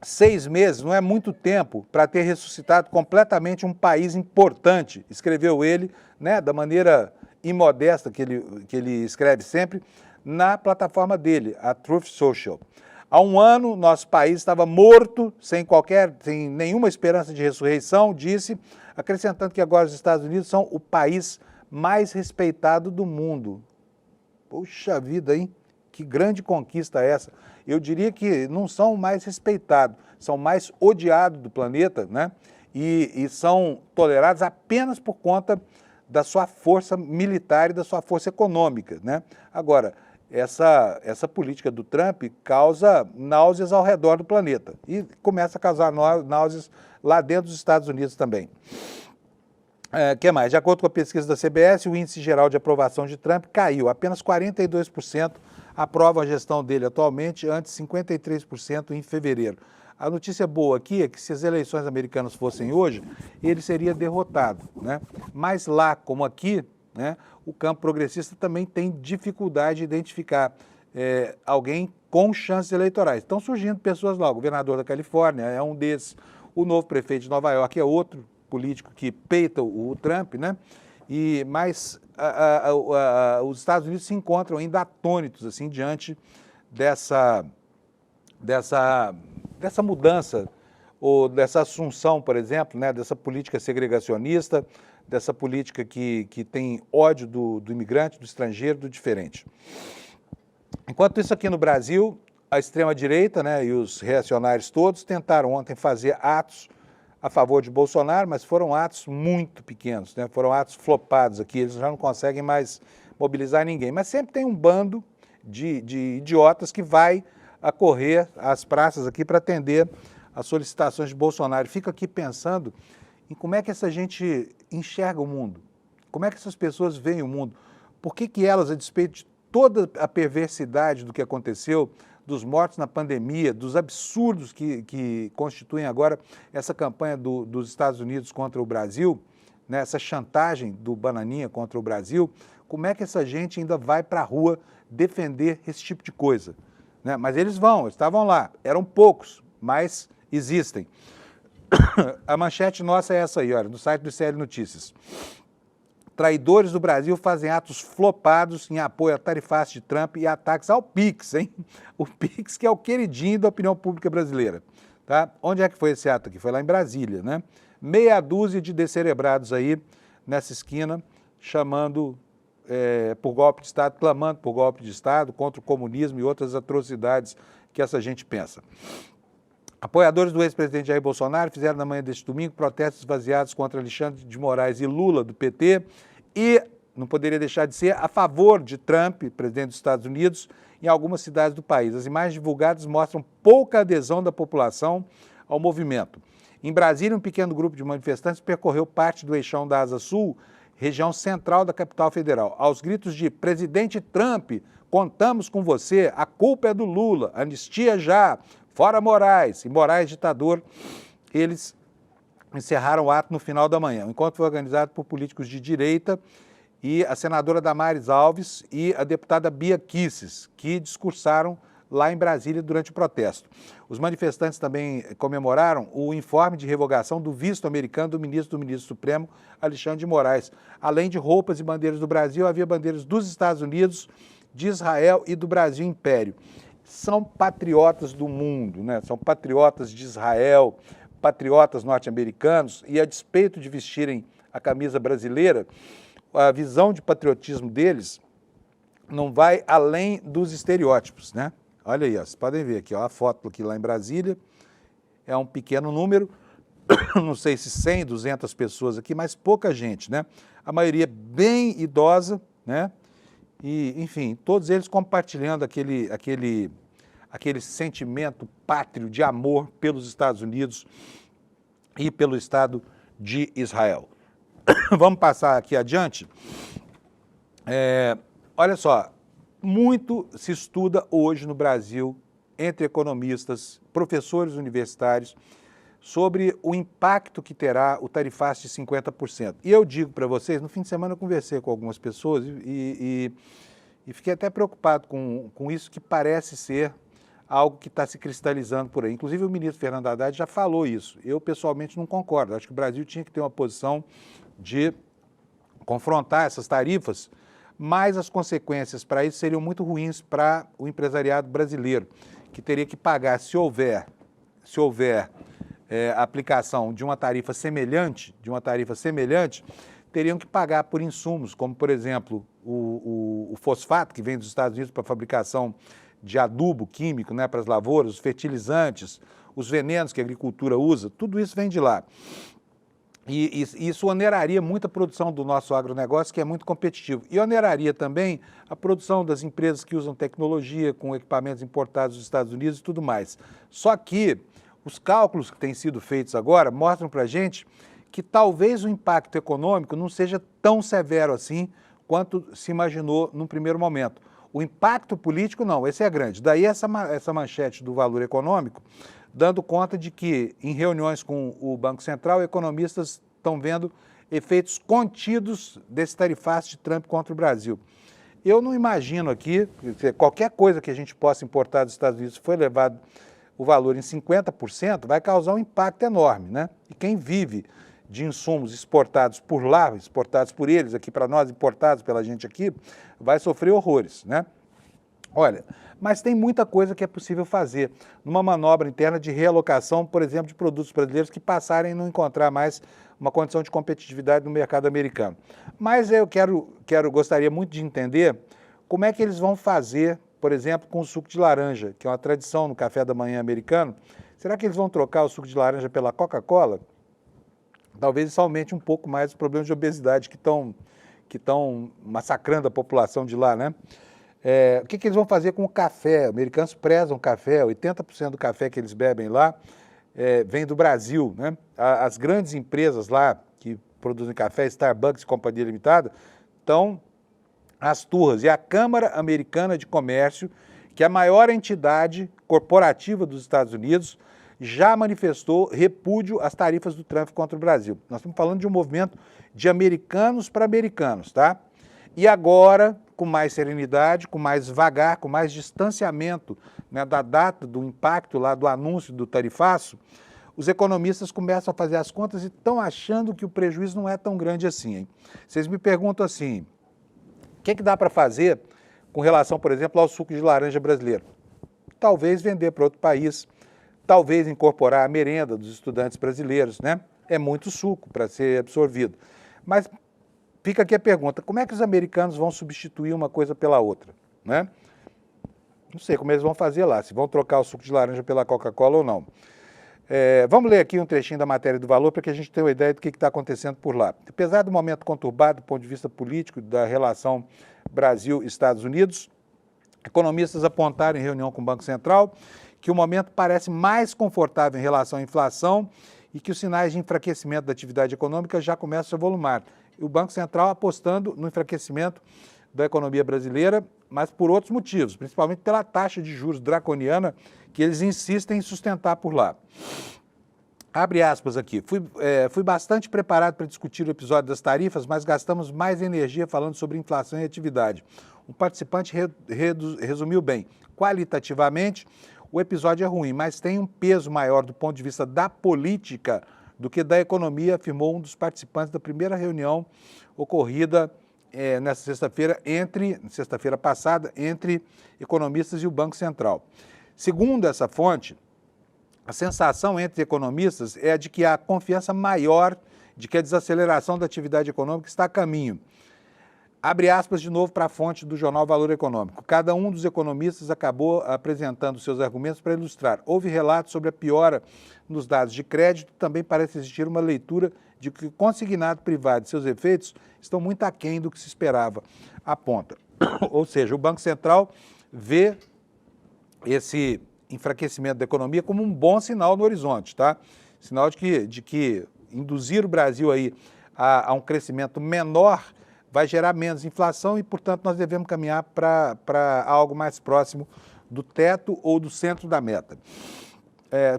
6 meses não é muito tempo para ter ressuscitado completamente um país importante, escreveu ele, né, da maneira imodesta que ele escreve sempre, na plataforma dele, a Truth Social. Há um ano, nosso país estava morto, sem nenhuma esperança de ressurreição, disse, acrescentando que agora os Estados Unidos são o país mais respeitado do mundo. Puxa vida, hein? Que grande conquista é essa? Eu diria que não são mais respeitados, são mais odiados do planeta, né? E são tolerados apenas por conta da sua força militar e da sua força econômica, né? Agora, essa política do Trump causa náuseas ao redor do planeta e começa a causar náuseas lá dentro dos Estados Unidos também. Que mais? De acordo com a pesquisa da CBS, o índice geral de aprovação de Trump caiu. Apenas 42% aprovam a gestão dele atualmente, antes 53% em fevereiro. A notícia boa aqui é que se as eleições americanas fossem hoje, ele seria derrotado, né? Mas lá, como aqui, né, o campo progressista também tem dificuldade de identificar alguém com chances eleitorais. Estão surgindo pessoas lá, o governador da Califórnia é um desses, o novo prefeito de Nova York é outro político que peita o Trump, né? Mas os Estados Unidos se encontram ainda atônitos assim, diante dessa mudança, ou dessa assunção, por exemplo, né, dessa política segregacionista, dessa política que tem ódio do imigrante, do estrangeiro, do diferente. Enquanto isso, aqui no Brasil, a extrema-direita, né, e os reacionários todos tentaram ontem fazer atos a favor de Bolsonaro, mas foram atos muito pequenos, né? Foram atos flopados aqui, eles já não conseguem mais mobilizar ninguém. Mas sempre tem um bando de idiotas que vai acorrer às praças aqui para atender às solicitações de Bolsonaro. Fico aqui pensando em como é que essa gente enxerga o mundo, como é que essas pessoas veem o mundo, por que elas, a despeito de toda a perversidade do que aconteceu, dos mortos na pandemia, dos absurdos que constituem agora essa campanha dos Estados Unidos contra o Brasil, né, essa chantagem do Bananinha contra o Brasil, como é que essa gente ainda vai para a rua defender esse tipo de coisa? Né? Mas eles estavam lá, eram poucos, mas existem. A manchete nossa é essa aí, olha, do site do CL Notícias. Traidores do Brasil fazem atos flopados em apoio a tarifaço de Trump e ataques ao Pix, hein? O Pix, que é o queridinho da opinião pública brasileira. Tá? Onde é que foi esse ato aqui? Foi lá em Brasília, né? Meia dúzia de descerebrados aí nessa esquina, chamando por golpe de Estado, clamando por golpe de Estado, contra o comunismo e outras atrocidades que essa gente pensa. Apoiadores do ex-presidente Jair Bolsonaro fizeram na manhã deste domingo protestos vaziados contra Alexandre de Moraes e Lula, do PT, e, não poderia deixar de ser, a favor de Trump, presidente dos Estados Unidos, em algumas cidades do país. As imagens divulgadas mostram pouca adesão da população ao movimento. Em Brasília, um pequeno grupo de manifestantes percorreu parte do eixão da Asa Sul, região central da capital federal. Aos gritos de "Presidente Trump, contamos com você, a culpa é do Lula, anistia já, fora Moraes", e Moraes ditador, eles encerraram o ato no final da manhã. O encontro foi organizado por políticos de direita e a senadora Damares Alves e a deputada Bia Kicis, que discursaram lá em Brasília durante o protesto. Os manifestantes também comemoraram o informe de revogação do visto americano do ministro Supremo, Alexandre de Moraes. Além de roupas e bandeiras do Brasil, havia bandeiras dos Estados Unidos, de Israel e do Brasil Império. São patriotas do mundo, né? São patriotas de Israel, patriotas norte-americanos, e a despeito de vestirem a camisa brasileira, a visão de patriotismo deles não vai além dos estereótipos, né? Olha aí, ó, vocês podem ver aqui, ó, a foto aqui lá em Brasília, é um pequeno número, não sei se 100, 200 pessoas aqui, mas pouca gente, né? A maioria bem idosa, né? e, enfim, todos eles compartilhando aquele sentimento pátrio de amor pelos Estados Unidos e pelo Estado de Israel. Vamos passar aqui adiante. Olha só, muito se estuda hoje no Brasil, entre economistas, professores universitários, sobre o impacto que terá o tarifácio de 50%. E eu digo para vocês, no fim de semana eu conversei com algumas pessoas e fiquei até preocupado com isso, que parece ser algo que está se cristalizando por aí. Inclusive o ministro Fernando Haddad já falou isso. Eu pessoalmente não concordo. Acho que o Brasil tinha que ter uma posição de confrontar essas tarifas, mas as consequências para isso seriam muito ruins para o empresariado brasileiro, que teria que pagar, se houver a aplicação de uma tarifa semelhante, teriam que pagar por insumos, como, por exemplo, o fosfato, que vem dos Estados Unidos para a fabricação de adubo químico, né, para as lavouras, os fertilizantes, os venenos que a agricultura usa, tudo isso vem de lá. E isso oneraria muito a produção do nosso agronegócio, que é muito competitivo. E oneraria também a produção das empresas que usam tecnologia, com equipamentos importados dos Estados Unidos e tudo mais. Só que os cálculos que têm sido feitos agora mostram para a gente que talvez o impacto econômico não seja tão severo assim quanto se imaginou num primeiro momento. O impacto político não, esse é grande. Daí essa manchete do valor econômico, dando conta de que, em reuniões com o Banco Central, economistas estão vendo efeitos contidos desse tarifácio de Trump contra o Brasil. Eu não imagino aqui, qualquer coisa que a gente possa importar dos Estados Unidos, se for elevado o valor em 50%, vai causar um impacto enorme, né? E quem vive de insumos exportados por lá, exportados por eles aqui para nós, importados pela gente aqui, vai sofrer horrores, né? Olha, mas tem muita coisa que é possível fazer numa manobra interna de realocação, por exemplo, de produtos brasileiros que passarem a não encontrar mais uma condição de competitividade no mercado americano. Mas eu gostaria muito de entender como é que eles vão fazer, por exemplo, com o suco de laranja, que é uma tradição no café da manhã americano. Será que eles vão trocar o suco de laranja pela Coca-Cola? Talvez isso aumente um pouco mais os problemas de obesidade que estão massacrando a população de lá, né? O que eles vão fazer com o café? Os americanos prezam café, 80% do café que eles bebem lá vem do Brasil, né? As grandes empresas lá que produzem café, Starbucks e Companhia Limitada, estão às turras. E a Câmara Americana de Comércio, que é a maior entidade corporativa dos Estados Unidos, já manifestou repúdio às tarifas do Trump contra o Brasil. Nós estamos falando de um movimento de americanos para americanos, tá? E agora, com mais serenidade, com mais vagar, com mais distanciamento, né, da data do impacto lá do anúncio do tarifaço, os economistas começam a fazer as contas e estão achando que o prejuízo não é tão grande assim, hein? Vocês me perguntam assim, o que dá para fazer com relação, por exemplo, ao suco de laranja brasileiro? Talvez vender para outro país, talvez incorporar a merenda dos estudantes brasileiros, né? É muito suco para ser absorvido. Mas fica aqui a pergunta, como é que os americanos vão substituir uma coisa pela outra, né? Não sei como eles vão fazer lá, se vão trocar o suco de laranja pela Coca-Cola ou não. Vamos ler aqui um trechinho da matéria do Valor para que a gente tenha uma ideia do que está acontecendo por lá. Apesar do momento conturbado do ponto de vista político da relação Brasil-Estados Unidos, economistas apontaram em reunião com o Banco Central que o momento parece mais confortável em relação à inflação e que os sinais de enfraquecimento da atividade econômica já começam a volumar. E o Banco Central apostando no enfraquecimento da economia brasileira, mas por outros motivos, principalmente pela taxa de juros draconiana que eles insistem em sustentar por lá. Abre aspas aqui, fui bastante preparado para discutir o episódio das tarifas, mas gastamos mais energia falando sobre inflação e atividade. Um participante resumiu bem, qualitativamente, o episódio é ruim, mas tem um peso maior do ponto de vista da política do que da economia, afirmou um dos participantes da primeira reunião ocorrida nessa sexta-feira passada, entre economistas e o Banco Central. Segundo essa fonte, a sensação entre economistas é a de que há confiança maior de que a desaceleração da atividade econômica está a caminho. Abre aspas de novo para a fonte do jornal Valor Econômico. Cada um dos economistas acabou apresentando seus argumentos para ilustrar. Houve relatos sobre a piora nos dados de crédito, também parece existir uma leitura de que o consignado privado e seus efeitos estão muito aquém do que se esperava, aponta. Ou seja, o Banco Central vê esse enfraquecimento da economia como um bom sinal no horizonte, tá? Sinal de que induzir o Brasil aí a um crescimento menor vai gerar menos inflação e, portanto, nós devemos caminhar para algo mais próximo do teto ou do centro da meta.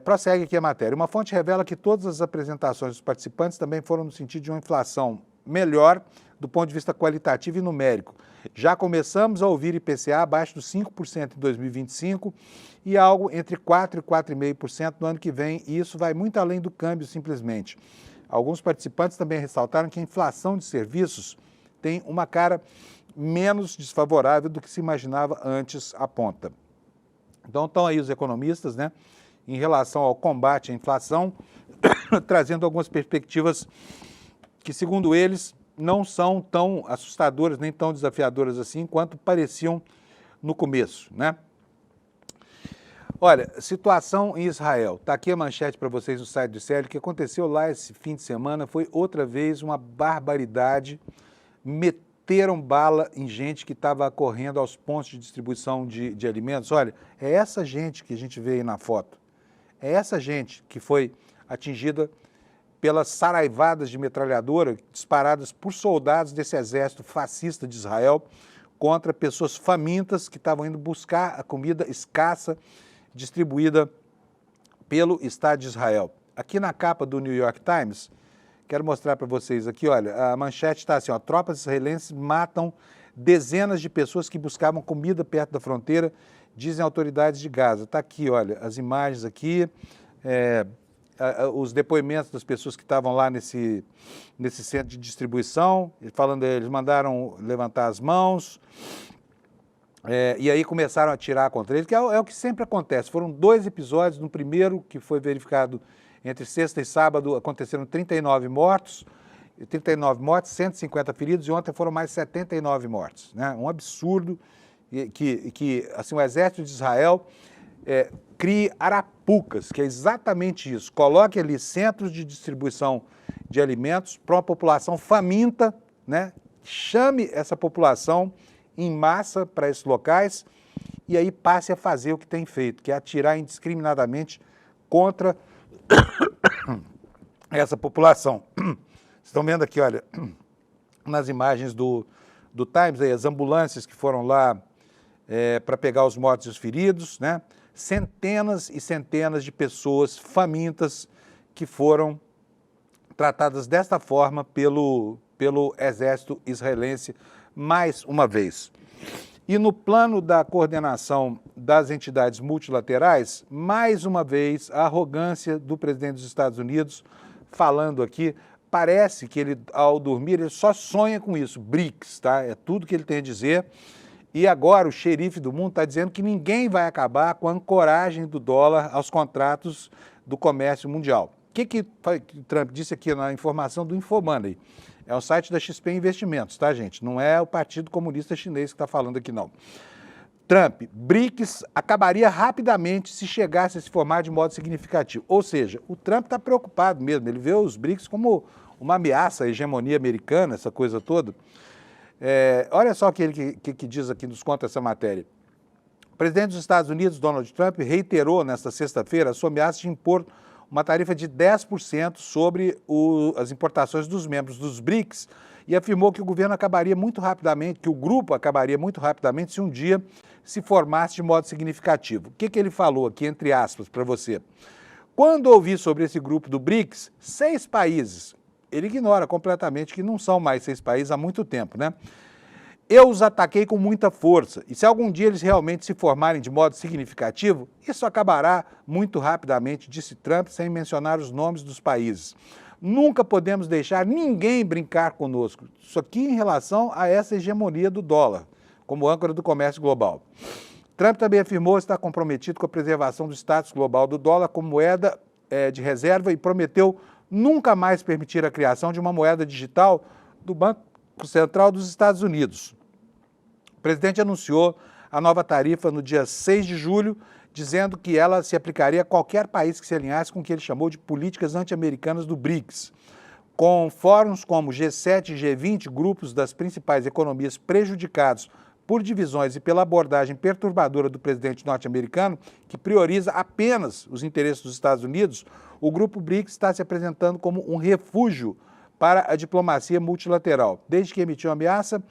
Prossegue aqui a matéria. Uma fonte revela que todas as apresentações dos participantes também foram no sentido de uma inflação melhor do ponto de vista qualitativo e numérico. Já começamos a ouvir IPCA abaixo dos 5% em 2025 e algo entre 4% e 4,5% no ano que vem, e isso vai muito além do câmbio simplesmente. Alguns participantes também ressaltaram que a inflação de serviços tem uma cara menos desfavorável do que se imaginava antes, aponta. Então estão aí os economistas, né, em relação ao combate à inflação, trazendo algumas perspectivas que, segundo eles, não são tão assustadoras nem tão desafiadoras assim quanto pareciam no começo, né? Olha, situação em Israel. Está aqui a manchete para vocês no site do ICL. O que aconteceu lá esse fim de semana foi outra vez uma barbaridade. Meteram bala em gente que estava correndo aos pontos de distribuição de alimentos. Olha, é essa gente que a gente vê aí na foto. É essa gente que foi atingida pelas saraivadas de metralhadora disparadas por soldados desse exército fascista de Israel contra pessoas famintas que estavam indo buscar a comida escassa distribuída pelo Estado de Israel. Aqui na capa do New York Times, quero mostrar para vocês aqui, olha, a manchete está assim, ó, tropas israelenses matam dezenas de pessoas que buscavam comida perto da fronteira, dizem autoridades de Gaza. Está aqui, olha, as imagens aqui, os depoimentos das pessoas que estavam lá nesse centro de distribuição, falando, eles mandaram levantar as mãos, e aí começaram a atirar contra eles, que é o que sempre acontece. Foram 2 episódios, no primeiro, que foi verificado entre sexta e sábado, aconteceram 39 mortos, 150 feridos, e ontem foram mais 79 mortos, né? Um absurdo que assim, o exército de Israel crie arapucas, que é exatamente isso. Coloque ali centros de distribuição de alimentos para uma população faminta, né? Chame essa população em massa para esses locais e aí passe a fazer o que tem feito, que é atirar indiscriminadamente contra essa população. Vocês estão vendo aqui, olha, nas imagens do Times, aí, as ambulâncias que foram lá para pegar os mortos e os feridos, né? Centenas e centenas de pessoas famintas que foram tratadas desta forma pelo exército israelense mais uma vez. E no plano da coordenação das entidades multilaterais, mais uma vez, a arrogância do presidente dos Estados Unidos falando aqui, parece que ele, ao dormir, ele só sonha com isso, BRICS, tá? É tudo que ele tem a dizer. E agora o xerife do mundo está dizendo que ninguém vai acabar com a ancoragem do dólar aos contratos do comércio mundial. O que Trump disse aqui na informação do Infomoney? É o site da XP Investimentos, tá, gente? Não é o Partido Comunista Chinês que está falando aqui, não. Trump, BRICS acabaria rapidamente se chegasse a se formar de modo significativo. Ou seja, o Trump está preocupado mesmo, ele vê os BRICS como uma ameaça à hegemonia americana, essa coisa toda. Olha só o que ele que diz aqui, nos conta essa matéria. O presidente dos Estados Unidos, Donald Trump, reiterou nesta sexta-feira a sua ameaça de impor uma tarifa de 10% sobre as importações dos membros dos BRICS e afirmou que o governo acabaria muito rapidamente, que o grupo acabaria muito rapidamente se um dia se formasse de modo significativo. O que ele falou aqui, entre aspas, para você? Quando ouvi sobre esse grupo do BRICS, 6 países, ele ignora completamente que não são mais 6 países há muito tempo, né? Eu os ataquei com muita força, e se algum dia eles realmente se formarem de modo significativo, isso acabará muito rapidamente, disse Trump, sem mencionar os nomes dos países. Nunca podemos deixar ninguém brincar conosco. Isso aqui em relação a essa hegemonia do dólar, como âncora do comércio global. Trump também afirmou estar comprometido com a preservação do status global do dólar como moeda de reserva e prometeu nunca mais permitir a criação de uma moeda digital do Banco Central dos Estados Unidos. O presidente anunciou a nova tarifa no dia 6 de julho, dizendo que ela se aplicaria a qualquer país que se alinhasse com o que ele chamou de políticas anti-americanas do BRICS. Com fóruns como G7 e G20, grupos das principais economias prejudicados por divisões e pela abordagem perturbadora do presidente norte-americano, que prioriza apenas os interesses dos Estados Unidos, o grupo BRICS está se apresentando como um refúgio para a diplomacia multilateral. Desde que emitiu a ameaça,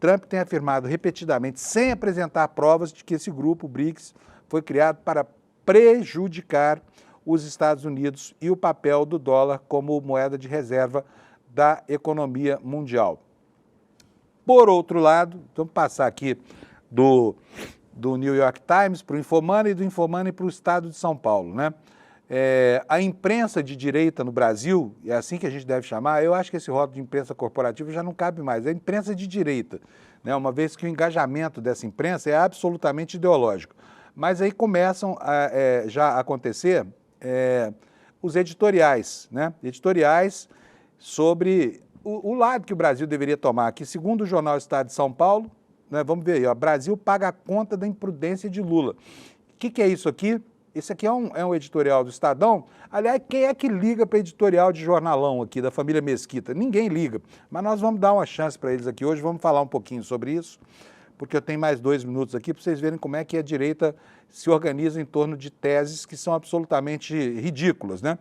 Trump tem afirmado repetidamente, sem apresentar provas, de que esse grupo BRICS foi criado para prejudicar os Estados Unidos e o papel do dólar como moeda de reserva da economia mundial. Por outro lado, vamos passar aqui do New York Times para o Infomoney e do Infomoney para o Estado de São Paulo, né? A imprensa de direita no Brasil, é assim que a gente deve chamar, eu acho que esse rótulo de imprensa corporativa já não cabe mais, é imprensa de direita, né? Uma vez que o engajamento dessa imprensa é absolutamente ideológico. Mas aí começam já a acontecer os editoriais, né? Editoriais sobre o lado que o Brasil deveria tomar, que segundo o jornal Estado de São Paulo, né, vamos ver aí, ó, Brasil paga a conta da imprudência de Lula. O que é isso aqui? Esse aqui é um editorial do Estadão. Aliás, quem é que liga para editorial de jornalão aqui, da família Mesquita? Ninguém liga, mas nós vamos dar uma chance para eles aqui hoje, vamos falar um pouquinho sobre isso, porque eu tenho mais 2 minutos aqui para vocês verem como é que a direita se organiza em torno de teses que são absolutamente ridículas, né?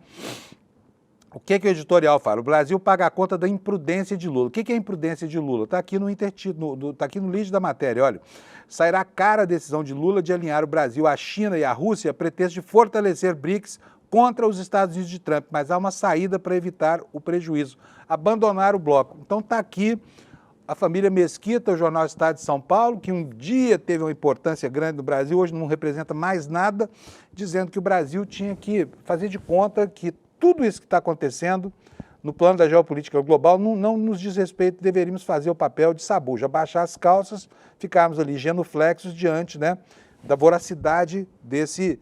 O que o editorial fala? O Brasil paga a conta da imprudência de Lula. O que é a imprudência de Lula? Está aqui no intertítulo, está aqui no lead da matéria, olha. Sairá cara a decisão de Lula de alinhar o Brasil à China e à Rússia a pretexto de fortalecer BRICS contra os Estados Unidos de Trump, mas há uma saída para evitar o prejuízo, abandonar o bloco. Então está aqui a família Mesquita, o jornal Estado de São Paulo, que um dia teve uma importância grande no Brasil, hoje não representa mais nada, dizendo que o Brasil tinha que fazer de conta que tudo isso que está acontecendo no plano da geopolítica global não nos diz respeito, deveríamos fazer o papel de sabuja, baixar as calças, ficarmos ali genuflexos diante, né, da voracidade desse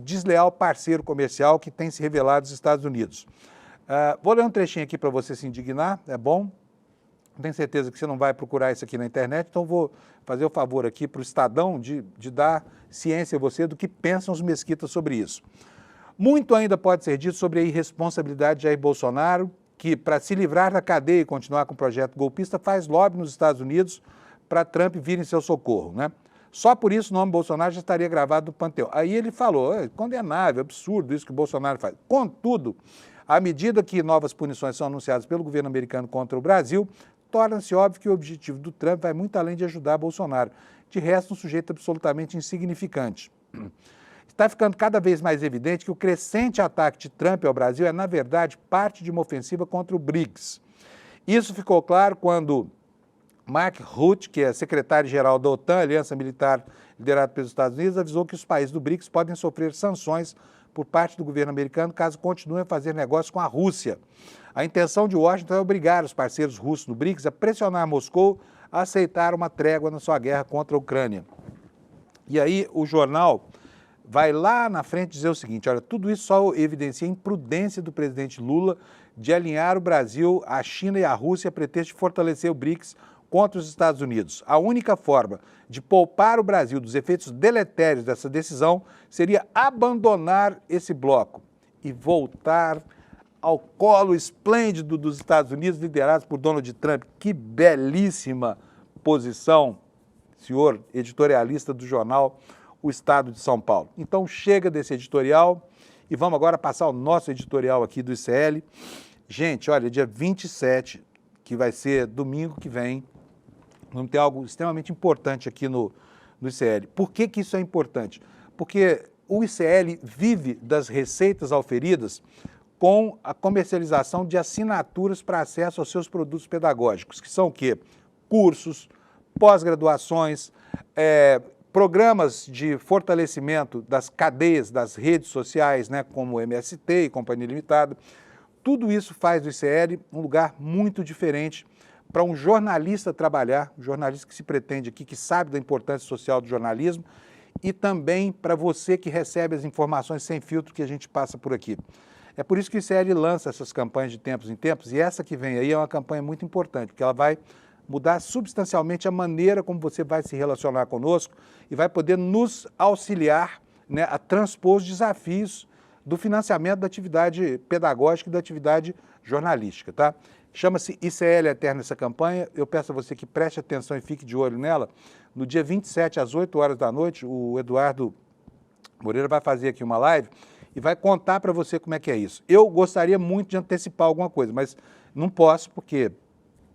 desleal parceiro comercial que tem se revelado os Estados Unidos. Vou ler um trechinho aqui para você se indignar, é bom? Tenho certeza que você não vai procurar isso aqui na internet, então vou fazer o favor aqui para o Estadão de dar ciência a você do que pensam os mesquitas sobre isso. Muito ainda pode ser dito sobre a irresponsabilidade de Jair Bolsonaro, que, para se livrar da cadeia e continuar com o projeto golpista, faz lobby nos Estados Unidos para Trump vir em seu socorro, né? Só por isso o nome Bolsonaro já estaria gravado no Panteão. Aí ele falou, condenável, absurdo isso que o Bolsonaro faz. Contudo, à medida que novas punições são anunciadas pelo governo americano contra o Brasil, torna-se óbvio que o objetivo do Trump vai muito além de ajudar Bolsonaro. De resto, um sujeito absolutamente insignificante. Está ficando cada vez mais evidente que o crescente ataque de Trump ao Brasil é, na verdade, parte de uma ofensiva contra o BRICS. Isso ficou claro quando Mark Rutte, que é secretário-geral da OTAN, Aliança Militar liderada pelos Estados Unidos, avisou que os países do BRICS podem sofrer sanções por parte do governo americano caso continuem a fazer negócio com a Rússia. A intenção de Washington é obrigar os parceiros russos no BRICS a pressionar Moscou a aceitar uma trégua na sua guerra contra a Ucrânia. E aí o jornal vai lá na frente dizer o seguinte, olha, tudo isso só evidencia a imprudência do presidente Lula de alinhar o Brasil à China e à Rússia a pretexto de fortalecer o BRICS contra os Estados Unidos. A única forma de poupar o Brasil dos efeitos deletérios dessa decisão seria abandonar esse bloco e voltar ao colo esplêndido dos Estados Unidos, liderados por Donald Trump. Que belíssima posição, senhor editorialista do jornal O Estado de São Paulo. Então chega desse editorial e vamos agora passar o nosso editorial aqui do ICL. Gente, olha, dia 27, que vai ser domingo que vem, vamos ter algo extremamente importante aqui no ICL. Por que isso é importante? Porque o ICL vive das receitas auferidas com a comercialização de assinaturas para acesso aos seus produtos pedagógicos, que são o quê? Cursos, pós-graduações, programas de fortalecimento das cadeias, das redes sociais, né, como o MST e Companhia Limitada. Tudo isso faz do ICL um lugar muito diferente para um jornalista trabalhar, um jornalista que se pretende aqui, que sabe da importância social do jornalismo, e também para você que recebe as informações sem filtro que a gente passa por aqui. É por isso que o ICL lança essas campanhas de tempos em tempos, e essa que vem aí é uma campanha muito importante, porque ela vai mudar substancialmente a maneira como você vai se relacionar conosco e vai poder nos auxiliar, né, a transpor os desafios do financiamento da atividade pedagógica e da atividade jornalística, tá? Chama-se ICL Eterno essa campanha. Eu peço a você que preste atenção e fique de olho nela. No dia 27, às 8 horas da noite, o Eduardo Moreira vai fazer aqui uma live e vai contar para você como é que é isso. Eu gostaria muito de antecipar alguma coisa, mas não posso porque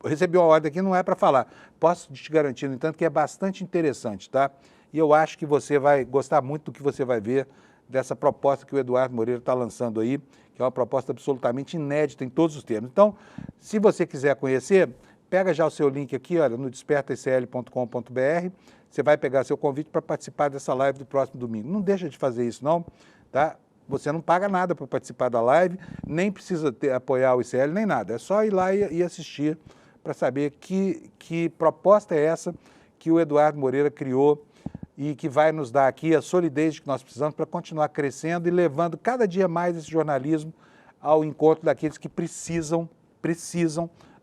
eu recebi uma ordem aqui, não é para falar. Posso te garantir, no entanto, que é bastante interessante, tá? E eu acho que você vai gostar muito do que você vai ver dessa proposta que o Eduardo Moreira está lançando aí, que é uma proposta absolutamente inédita em todos os termos. Então, se você quiser conhecer, pega já o seu link aqui, olha, no despertaicl.com.br, você vai pegar seu convite para participar dessa live do próximo domingo. Não deixa de fazer isso não, tá? Você não paga nada para participar da live, nem precisa apoiar o ICL, nem nada. É só ir lá e assistir para saber que proposta é essa que o Eduardo Moreira criou e que vai nos dar aqui a solidez que nós precisamos para continuar crescendo e levando cada dia mais esse jornalismo ao encontro daqueles que precisam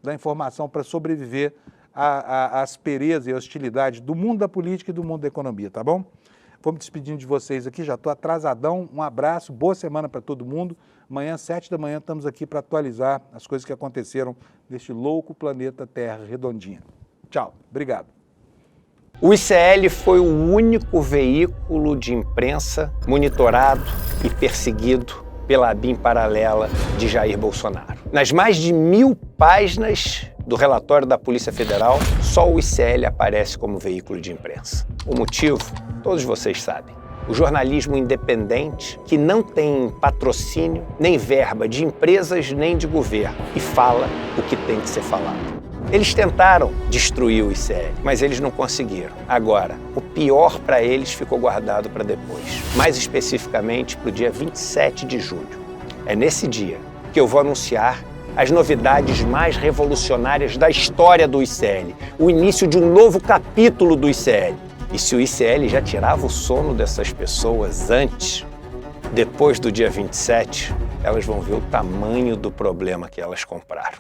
da informação para sobreviver à aspereza e hostilidade do mundo da política e do mundo da economia, tá bom? Vou me despedindo de vocês aqui, já estou atrasadão. Um abraço, boa semana para todo mundo. Amanhã, 7 da manhã, estamos aqui para atualizar as coisas que aconteceram neste louco planeta Terra redondinha. Tchau, obrigado. O ICL foi o único veículo de imprensa monitorado e perseguido pela ABIN paralela de Jair Bolsonaro. Nas mais de 1000 páginas do relatório da Polícia Federal, só o ICL aparece como veículo de imprensa. O motivo, todos vocês sabem. O jornalismo independente, que não tem patrocínio, nem verba de empresas nem de governo, e fala o que tem que ser falado. Eles tentaram destruir o ICL, mas eles não conseguiram. Agora, o pior para eles ficou guardado para depois. Mais especificamente para o dia 27 de julho. É nesse dia que eu vou anunciar as novidades mais revolucionárias da história do ICL. O início de um novo capítulo do ICL. E se o ICL já tirava o sono dessas pessoas antes, depois do dia 27, elas vão ver o tamanho do problema que elas compraram.